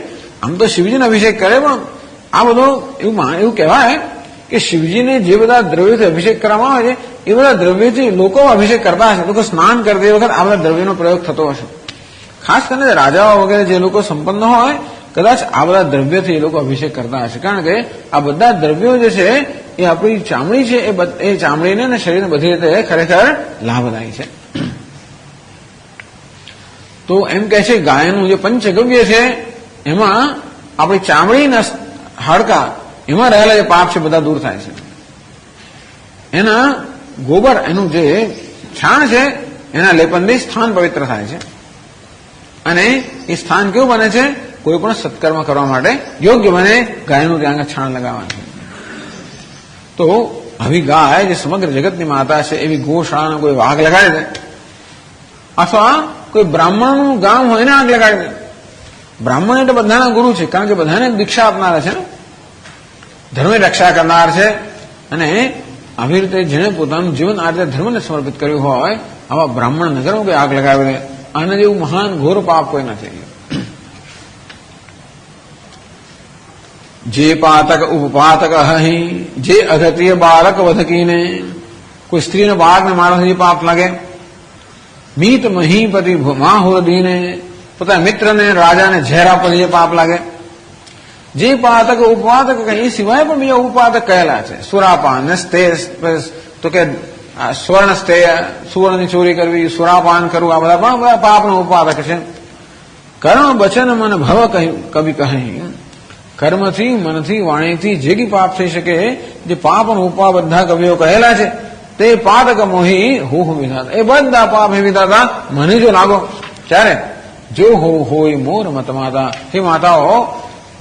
આમ તો શિવજીને અભિષેક કરે, પણ આ બધો એવું કહેવાય કે શિવજીને જે બધા દ્રવ્યોથી અભિષેક કરવામાં આવે છે એ બધા દ્રવ્યોથી લોકો અભિષેક કરતા હશે. લોકો સ્નાન કરતી વખત આ બધા દ્રવ્યોનો પ્રયોગ થતો હશે. ખાસ કરીને રાજાઓ વગેરે જે લોકો સંપન્ન હોય, કદાચ આ બધા દ્રવ્યથી એ લોકો અભિષેક કરતા હશે. કારણ કે આ બધા દ્રવ્યો જે છે એ આપણી ચામડી છે, એ ચામડીને અને શરીરને બધી રીતે ખરેખર લાભદાયી છે. તો એમ કહે છે ગાયનું જે પંચગવ્ય છે એમાં આપણી ચામડીના હાડકા એમાં રહેલા જે પાપ છે બધા દૂર થાય છે. એના ગોબર, એનું જે છાણ છે એના લેપનથી સ્થાન પવિત્ર થાય છે. અને એ સ્થાન કેવું બને છે? કોઈ પણ સત્કર્મ કરવા માટે યોગ્ય બને. ગાયનું ત્યાં છાણ લગાવવાનું. તો આવી ગાય જે સમગ્ર જગતની માતા છે એવી ગોશાળાનો કોઈ આગ લગાડી દે, અથવા કોઈ બ્રાહ્મણનું ગામ હોય એને આગ લગાડી દે. બ્રાહ્મણ એટલે બધાના ગુરુ છે, કારણ કે બધાને દીક્ષા આપનારા છે ને, ધર્મની રક્ષા કરનાર છે. અને આવી રીતે જેણે પોતાનું જીવન આ રીતે ધર્મને સમર્પિત કર્યું હોય, આવા બ્રાહ્મણ નગરમાં કોઈ આગ લગાવી દે આના જેવું મહાન ઘોર પાપ કોઈ નથી. જે પાતક ઉપપાતક અહીં, જે અગત્ય બાળક વધકીને, કોઈ સ્ત્રીને બાળકને માણસ જે પાપ લાગે, મીત મહીપતિ માહુરદીને, પોતાના મિત્રને રાજાને ઝેર આપવા જે પાપ લાગે, જે પાતક ઉપપાતક એ સિવાય પણ બીજા ઉપપાતક કહેલા છે. સુરાપાન ને સ્તેય, તો કે સ્વર્ણ સ્તેય, સુવર્ણની ચોરી કરવી, સુરાપાન કરવું, આ બધા પણ બધા પાપનો ઉપપાતક છે. કર્મ વચન મન ભવ કવિ કહે, કર્મથી મનથી વાણીથી જે કઈ પાપ થઈ શકે, જે પાપનો ઉપા બધા કવિઓ કહેલા છે, તે પાતક મોહી હું વિધાતા, એ બધા પાપ હે વિધાતા મને જો લાગો ત્યારે જો હોય મોર મત માતા, હે માતાઓ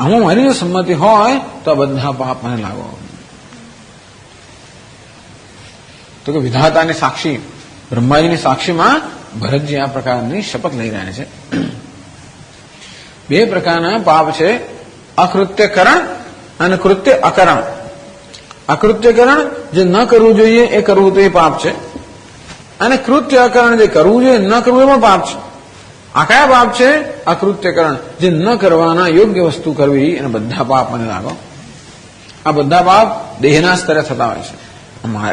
આમાં મારી જો સંમતિ હોય તો આ બધા પાપ મને લાગો. તો કે વિધાતાની સાક્ષી બ્રહ્માજીની સાક્ષીમાં ભરતજી આ પ્રકારની શપથ લઈ રહ્યા છે. બે પ્રકારના પાપ છે, અકૃત્યકરણ અને કૃત્ય અકરણ. અકૃત્યકરણ જે ન કરવું જોઈએ એ કરવું તો એ પાપ છે, અને કૃત્ય અકરણ જે કરવું જોઈએ ન કરવું એ પણ પાપ છે. આ કયા પાપ છે? અકૃત્યકરણ, જે ન કરવાના યોગ્ય વસ્તુ કરવી, અને બધા પાપ મને લાગો. આ બધા પાપ દેહના સ્તરે થતા હોય છે.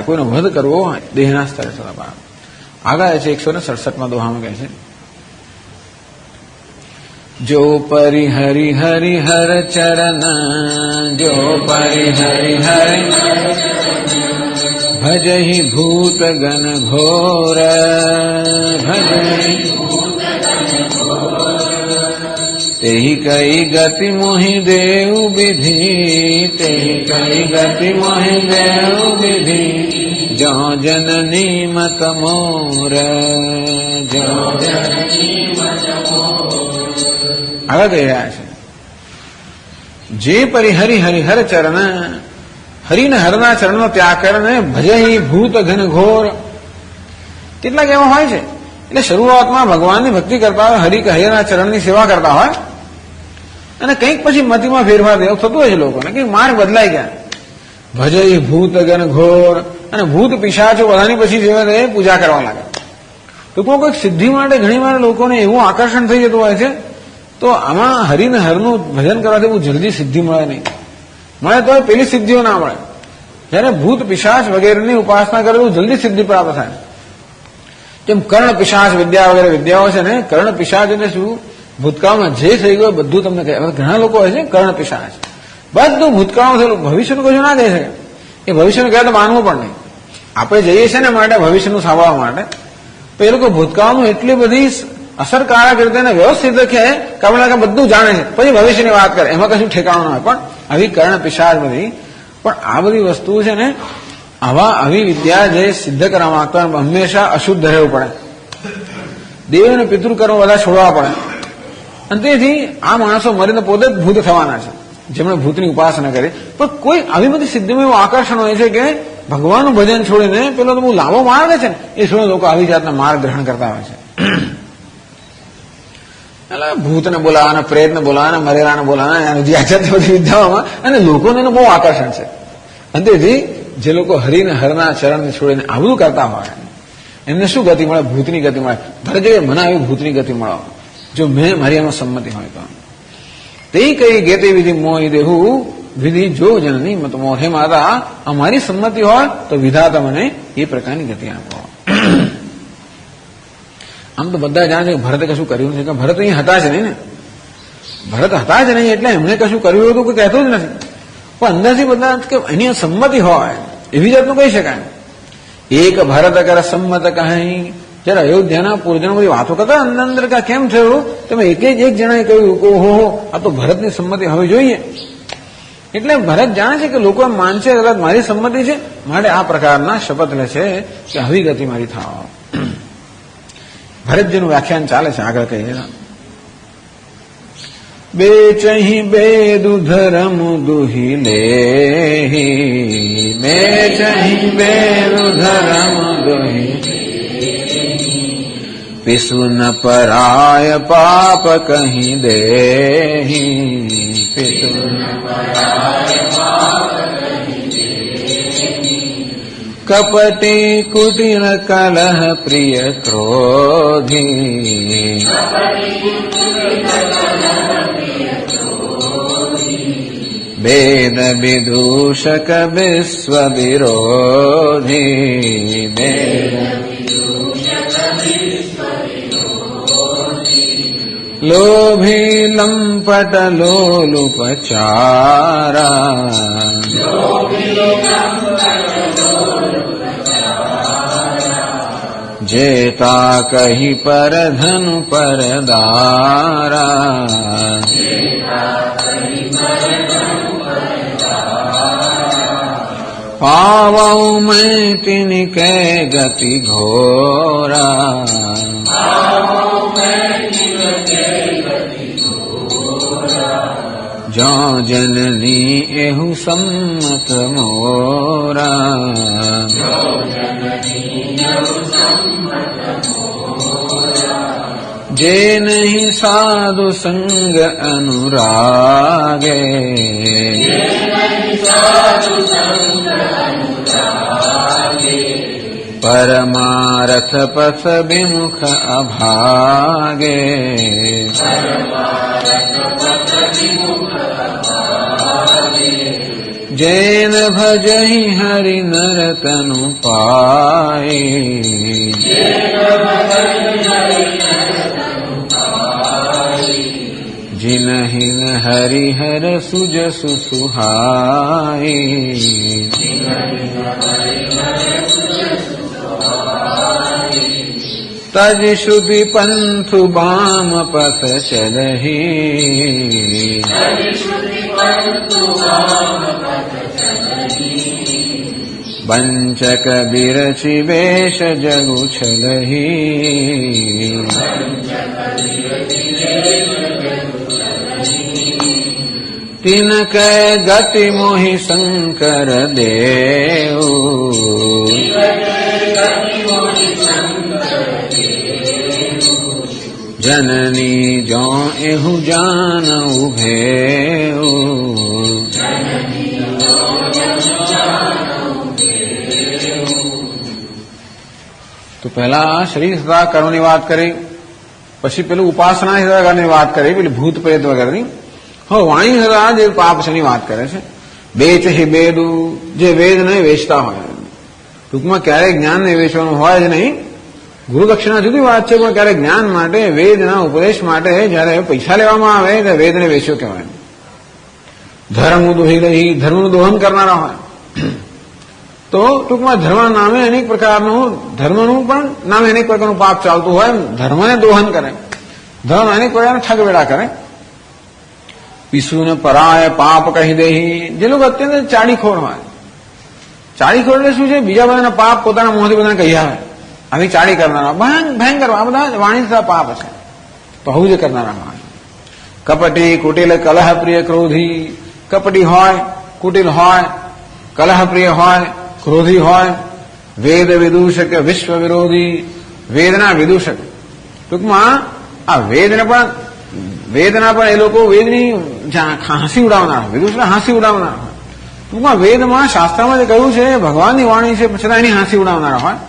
કોઈનો વધ કરવો હોય દેહના સ્તરે થતા પાપ. આગળ છે 167માં દોહામાં કહે છે, જો પરિ હરિ હરિ હર ચરણ, જો પરિ હરિ હરિ ભજहि ભૂત ગણ ઘોર, ભજहि તેहि કઈ ગતિ મોહી દેવ વિધિ, તેहि કઈ ગતિ મોહી દેવ વિધિ, જો જનની મત મોર, જો જનની મત મોર. આગળ કહી રહ્યા છે, જે પરિહરિ હરિહર ચરણ, હરિને હરના ચરણનો ત્યાગ કરીને ભજहि ભૂત ઘન ઘોર. કેટલાક એવા હોય છે, એટલે શરૂઆતમાં ભગવાનની ભક્તિ કરતા હોય, હરિ હરિના ચરણની સેવા કરતા હોય, અને કંઈક પછી મતિમાં ફેરફાર એવું થતું હોય છે લોકોને, કે માર્ગ બદલાઈ ગયા. ભજहि ભૂત ઘન ઘોર, અને ભૂત પિશાચો બધાની પછી સેવા પૂજા કરવા લાગે. તો કોઈક સિદ્ધિ માટે ઘણી વાર લોકોને એવું આકર્ષણ થઈ જતું હોય છે. તો આમાં હરિને હરનું ભજન કરવાથી બહુ જલ્દી સિદ્ધિ મળે નહીં. મળે તો પેલી સિદ્ધિઓ ના મળે. જયારે ભૂત પિશાચ વગેરેની ઉપાસના કરે તો જલ્દી સિદ્ધિ પ્રાપ્ત થાય. જેમ કર્ણ પિશાચ વિદ્યા વગેરે વિદ્યાઓ છે ને, કર્ણ પિશાચ એટલે શું? ભૂતકાળમાં જે થઈ ગયું બધું તમને કહે. ઘણા લોકો હોય છે કર્ણ પિશાચ, બધું ભૂતકાળમાં થયેલું, ભવિષ્યનું કશું ના કહી શકે. એ ભવિષ્યનું કહે તો માનવું પણ નહીં. આપણે જઈએ છીએ ને માટે ભવિષ્યનું સાંભળવા માટે, તો એ લોકો ભૂતકાળનું એટલી બધી અસરકારક રીતે વ્યવસ્થિત લખે કે આપણે બધું જાણે છે, પછી ભવિષ્યની વાત કરે, એમાં કશું ઠેકાણું હોય. પણ આવી કર્ણ પિશાચ બધી, પણ આ બધી વસ્તુ છે ને, આવી વિદ્યા જે સિદ્ધ કરવા માંગતા હંમેશા અશુદ્ધ રહેવું પડે. દેવ અને પિતૃકર્મ બધા છોડવા પડે. અને તેથી આ માણસો મરીને પોતે જ ભૂત થવાના છે, જેમણે ભૂતની ઉપાસના કરી. પણ કોઈ આવી બધી સિદ્ધિમાં એવું આકર્ષણ હોય છે કે ભગવાનનું ભજન છોડીને પેલો તો બહુ લાંબો માર્ગ છે ને, એ છોડીને લોકો આવી જાતના માર્ગ ગ્રહણ કરતા હોય છે. એટલે ભૂતને બોલાવાના, પ્રેતને બોલાવાના, મરેલાને બોલાવાના, આ જાતની બધી વિદ્યાઓમાં, અને લોકોને એનું બહુ આકર્ષણ છે. અને તેથી જે લોકો હરિને હરના ચરણને છોડીને આ બધું કરતા હોય એમને શું ગતિ મળે? ભૂતની ગતિ મળે. ભરત જગ્યાએ મને આવી ભૂતની ગતિ મળો, જો મેં મારી એમાં સંમતિ હોય તો. તે કઈ ગેતે વિધિ મોહી દેવું વિધિ જો જનની મત મોહ. હે માતા, અમારી સંમતિ હોય તો વિધાતા મને એ પ્રકારની ગતિ આપો. આમ તો બધા જાણે છે કે ભરતે કશું કર્યું નથી, ભરત અહીં હતા જ નહીં ને. ભરત હતા જ નહીં એટલે એમને કશું કર્યું હતું કોઈ કહેતું જ નથી. પણ અંદરથી બધા કે એની સંમતિ હોય એવી જાતનું કહી શકાય. એક ભરત કર સંમત કહી. જયારે અયોધ્યાના પૂર્જનો બધી વાતો કરતા અંદર કેમ થયું, તમે એક જણાએ કહ્યું કે ઓહો આ તો ભરતની સંમતિ હવે જોઈએ. એટલે ભરત જાણે છે કે લોકો એમ માનશે કદાચ મારી સંમતિ છે, માટે આ પ્રકારના શપથ લે છે કે આવી ગતિ મારી થાવ. ભરતજીનું વ્યાખ્યાન ચાલે છે, આગળ કહીએ. બેચહી બેદુ ધરમ દુહી લે, બેચહી બેદુ ધરમ દુહી, पिसु न पराय पाप कहीं दे, पिसु न पराय पाप कहीं दे, कपटी कुटिल कलह प्रिय क्रोधी, વેદ વિદૂષક વિશ્વ વિરોધી લોભી લંપટ લોલુપચારા જેતા કહી પર ધન પરદારા पावौ मैं तिनके गति घोरा जो जननी एहु सम्मत मोरा जे नहीं साधु संग अनुरागे परमारथ पथ विमुख अभागे जैन भजहि हरि नर तनु पाए जिनहिन हरिहर सुजसु सुहाए तज शुद्धि पंथु बाम पथ चलहि वंचक बिरचि वेश जगु छलहि तिनकै गति मोहि शंकर देव जननी जो एहु जान उभेऊ तो पहला शरीर सदा कर्मनी बात करी पछी पेलू उपासना सदा करनी बात करी पेली भूत प्रेत वगैरह हाँ वाणी सदा जे पाप छनी बात करे छे बेच ही बेदू जे वेद ने वेचता होय टूंकमां क्यारे ज्ञान ने वेचवानुं होय ज नहीं गुरु दक्षिणा जुदी बात छे पण क्यारे ज्ञान माटे वेदना उपदेश माटे ज्यारे पैसा लेवामां आवे त्यारे वेदने वेच्यो कहेवाय धर्म दोही रही धर्मनुं दोहन करनारा होय तो टूंकमां धर्मना नामे अनेक प्रकारनुं धर्मनुं पण नामे अनेक प्रकारनुं पाप चालतुं होय धर्मने दोहन करे धर्म अनेक प्रकारना ठगवेड़ा करे पीसू ने पराय पाप कही देही जे लोग अत्यंत चाड़ीखोर होय चाड़ीखोर એટલે શું છે બીજા બધાના પાપ પોતાના મોંથી બધાને કહી આવે આવી ચાડી કરનારા ભયંકર આ બધા વાણીના પાપ છે તો આવું જે કરનારા હોય કપટી કુટિલ કલહ પ્રિય ક્રોધી કપટી હોય કુટિલ હોય કલહ પ્રિય હોય ક્રોધી હોય વેદ વિદૂષક વિશ્વ વિરોધી વેદના વિદૂષક ટૂંકમાં આ વેદના પણ એ લોકો વેદની હાંસી ઉડાવનાર વિદુષને હાંસી ઉડાવનાર હોય ટૂંકમાં વેદમાં શાસ્ત્રમાં જે કહ્યું છે ભગવાનની વાણી છે છતાં એની હાંસી ઉડાવનારા હોય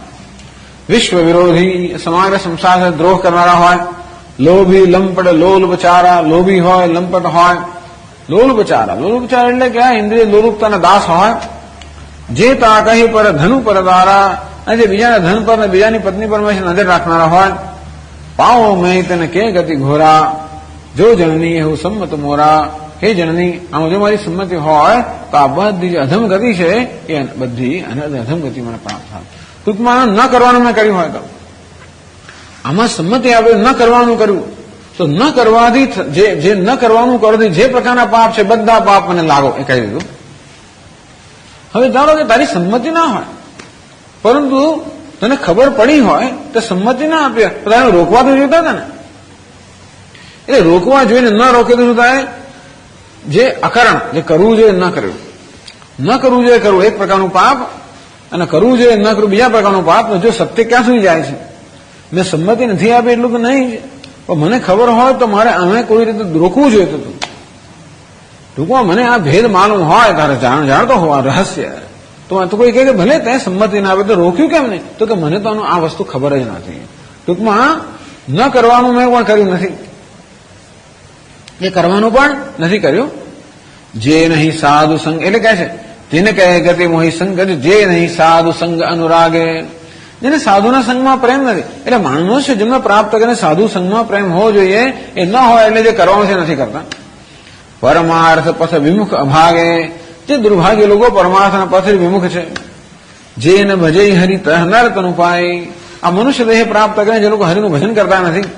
વિશ્વ વિરોધી સમગ્ર સંસાર દ્રોહ કરનારા હોય લોભી લંપટ લોલુપચારા લોભી હોય લંપટ હોય લોલુપચારા એટલે કે ઇન્દ્રિય લોલુપતાના દાસ હોય જે તા કહી પર ધનુ પરદારા અને જે બીજાના ધન પર ને બીજાની પત્ની પર નજર રાખનારા હોય પાઓ મેં તને કે ગતિ ઘોરા जो जननी है सम्मत मोरा हे जननी आम जो मारी सम्मति होय तो आ बधी अधम गति है ये बधी अधम गति મને પ્રાપ્ત થાય ટૂંકમાં ન કરવાનું મેં કર્યું હોય તો આમાં સંમતિ આવે ન કરવાનું કર્યું તો ન કરવાથી જે ન કરવાનું કરવાથી જે પ્રકારના પાપ છે બધા પાપ મને લાગો એ કહી દીધું હવે ધારો કે તારી સંમતિ ના હોય પરંતુ તને ખબર પડી હોય તો સંમતિ ના આપી તો તારે રોકવા તો જોઈતા હતા ને એટલે રોકવા જોઈને ન રોકે તો શું થાય જે અકરણ જે કરવું જોઈએ ન કરવું ન કરવું જોઈએ કરવું એક પ્રકારનું પાપ અને કરવું જોઈએ ન કરવું બીજા પ્રકારનું પાપ જો સત્ય ક્યાં સુધી જાય છે મેં સંમતિ નથી આપી એટલું તો નહીં પણ મને ખબર હોય તો મારે અમે કોઈ રીતે રોકવું જોઈએ તો ટૂંકમાં મને આ ભેદ માલુમ હોય તારે જાણતો હોવા રહસ્ય તો કોઈ કહે કે ભલે તે સંમતિ ના આપે તો રોક્યું કેમ નહીં તો કે મને તો આ વસ્તુ ખબર જ નથી ટૂંકમાં ન કરવાનું મેં પણ કર્યું નથી એ કરવાનું પણ નથી કર્યું જે નહીં સાધુ સંગ એટલે કહે છે તેને કહે ગતિ મોહી સંગ જે નહીં સાધુ સંગ અનુરાગે, જેને સાધુના સંગમાં પ્રેમ નથી. એટલે મનુષ્ય જન્મ પ્રાપ્ત કરીને સાધુ સંગમાં પ્રેમ હોવો જોઈએ, એ ન હોય એટલે જે કરવાનું છે નથી કરતા. પરમાર્થ પથ વિમુખ અભાગે, જે દુર્ભાગ્ય લોકો પરમાર્થના પથ વિમુખ છે. જે ન ભજે હરિ તહનર તનુપાય, આ મનુષ્ય દેહ પ્રાપ્ત કરીને જે લોકો હરિનું ભજન કરતા નથી.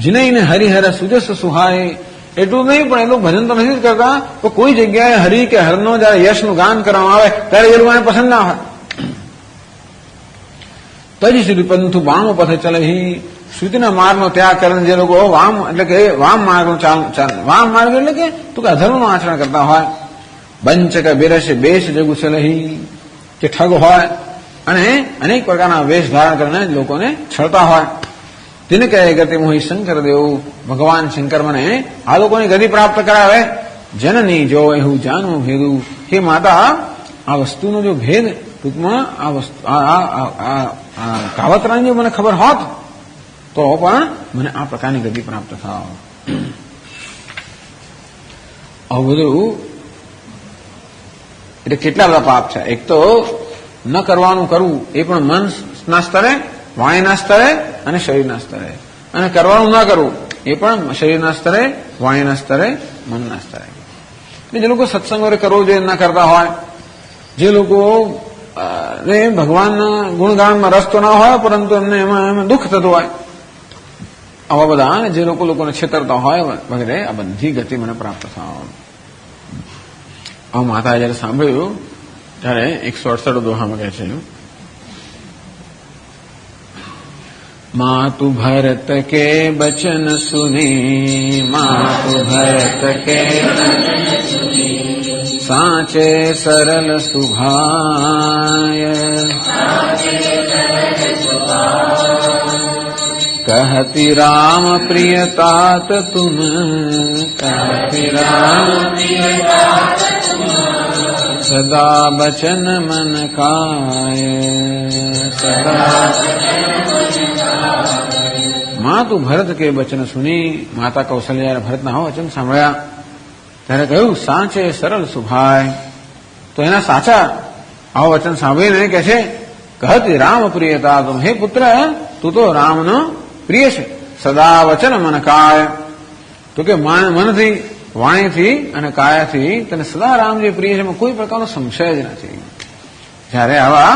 જીને હરિહર સુજસ સુહાય, એટલું નહીં પણ એટલું ભજન તો નથી જ કરતા, તો કોઈ જગ્યાએ હરિ કે હરનો જયારે યશનું ગાન કરવામાં આવે ત્યારે એ લોકોને પસંદ ના હોય. તજી શ્રી પંથુ વામ પથે ચલે, શ્રુતિના માર્ગનો ત્યાગ કરીને જે લોકો વામ એટલે કે વામ માર્ગનો વામ માર્ગ એટલે કે તું અધર્મનું આચરણ કરતા હોય. બંચક બિરસ બેશ જગુ ચલહી, કે ઠગ હોય અને અનેક પ્રકારના વેશ ધારણ કરીને લોકોને છળતા હોય. તેને કહે ગતિ મોહી શંકર દેવ, ભગવાન શંકર મને આ લોકોની ગતિ પ્રાપ્ત કરાવે. જનની જો એવું જાણવું ભેદું, હે માતા આ વસ્તુનો જો ભેદ ટૂંકમાં આ વસ્તુ કાવતરાની જો મને ખબર હોત તો પણ મને આ પ્રકારની ગતિ પ્રાપ્ત થાવ. આવું બધું એટલે કેટલા બધા પાપ છે. એક તો ન કરવાનું કરવું, એ પણ મનના સ્તરે, વાણીના સ્તરે અને શરીરના સ્તરે. અને કરવાનું ન કરવું, એ પણ શરીરના સ્તરે, વાણીના સ્તરે, મનના સ્તરે. એટલે જે લોકો સત્સંગ વગેરે કરવો જોઈએ ન કરતા હોય, જે લોકો ભગવાનના ગુણગાનમાં રસ તો ના હોય પરંતુ એમને એમાં દુઃખ થતું હોય, આવા બધા જે લોકોને છેતરતા હોય વગેરે, આ બધી ગતિ મને પ્રાપ્ત થવા. આ માતાએ જયારે સાંભળ્યું ત્યારે 168 દોહામાં કહે છે, मातु भरत के बचन सुनी, मातु भरत के सांचे सरल सुभाय, कहती राम प्रिय तात तुम, कहती राम प्रिय तात तुम, सदा बचन मन काय, सदा માતુ ભરત કે વચન સુની, માતા કૌશલ્યા ભરતના વચન સાંભળ્યા ત્યારે કહ્યું સાચે સરળ સુભાય. તો એના સાચા આવા વચન સાંભળીને કે છે કહતી રામ પ્રિયતા તુમ, હે પુત્ર તું તો રામનો પ્રિય છે. સદા વચન મન કાય, તો કે મનથી, વાણીથી અને કાયાથી તને સદા રામ જે પ્રિય છે એમાં કોઈ પ્રકારનો સંશય જ નથી. જયારે આવા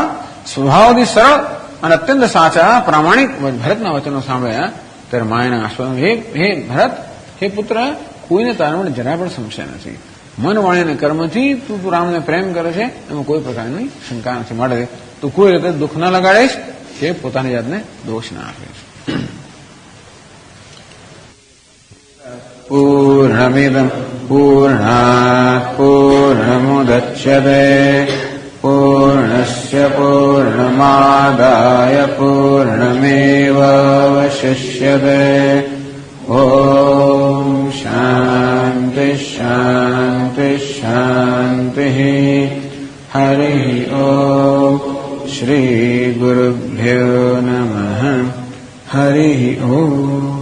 સ્વભાવથી સરળ અને અત્યંત સાચા પ્રામાણિક ભરતના વચનો સાંભળ્યા ત્યારે માયાના આશ્વાસન, હે ભરત, હે પુત્ર, કોઈને તારા માટે જરા પણ સંશય નથી. મન વાણી અને કર્મથી તું રામને પ્રેમ કરે છે એમાં કોઈ પ્રકારની શંકા નથી. માટે તું કોઈ રીતે દુઃખ ન લગાડીશ કે પોતાની જાતને દોષ ના આપીશ. પૂર્ણમિદં પૂર્ણાત પૂર્ણમુદચ્યતે પૂર્ણસ્ય પૂર્ણમાદાય પૂર્ણમેવાવશિષ્યતે. ઓમ શાંતિ શાંતિ શાંતિ. હરિ ઓમ. શ્રી ગુરુભ્યો નમઃ. હરિ ઓમ.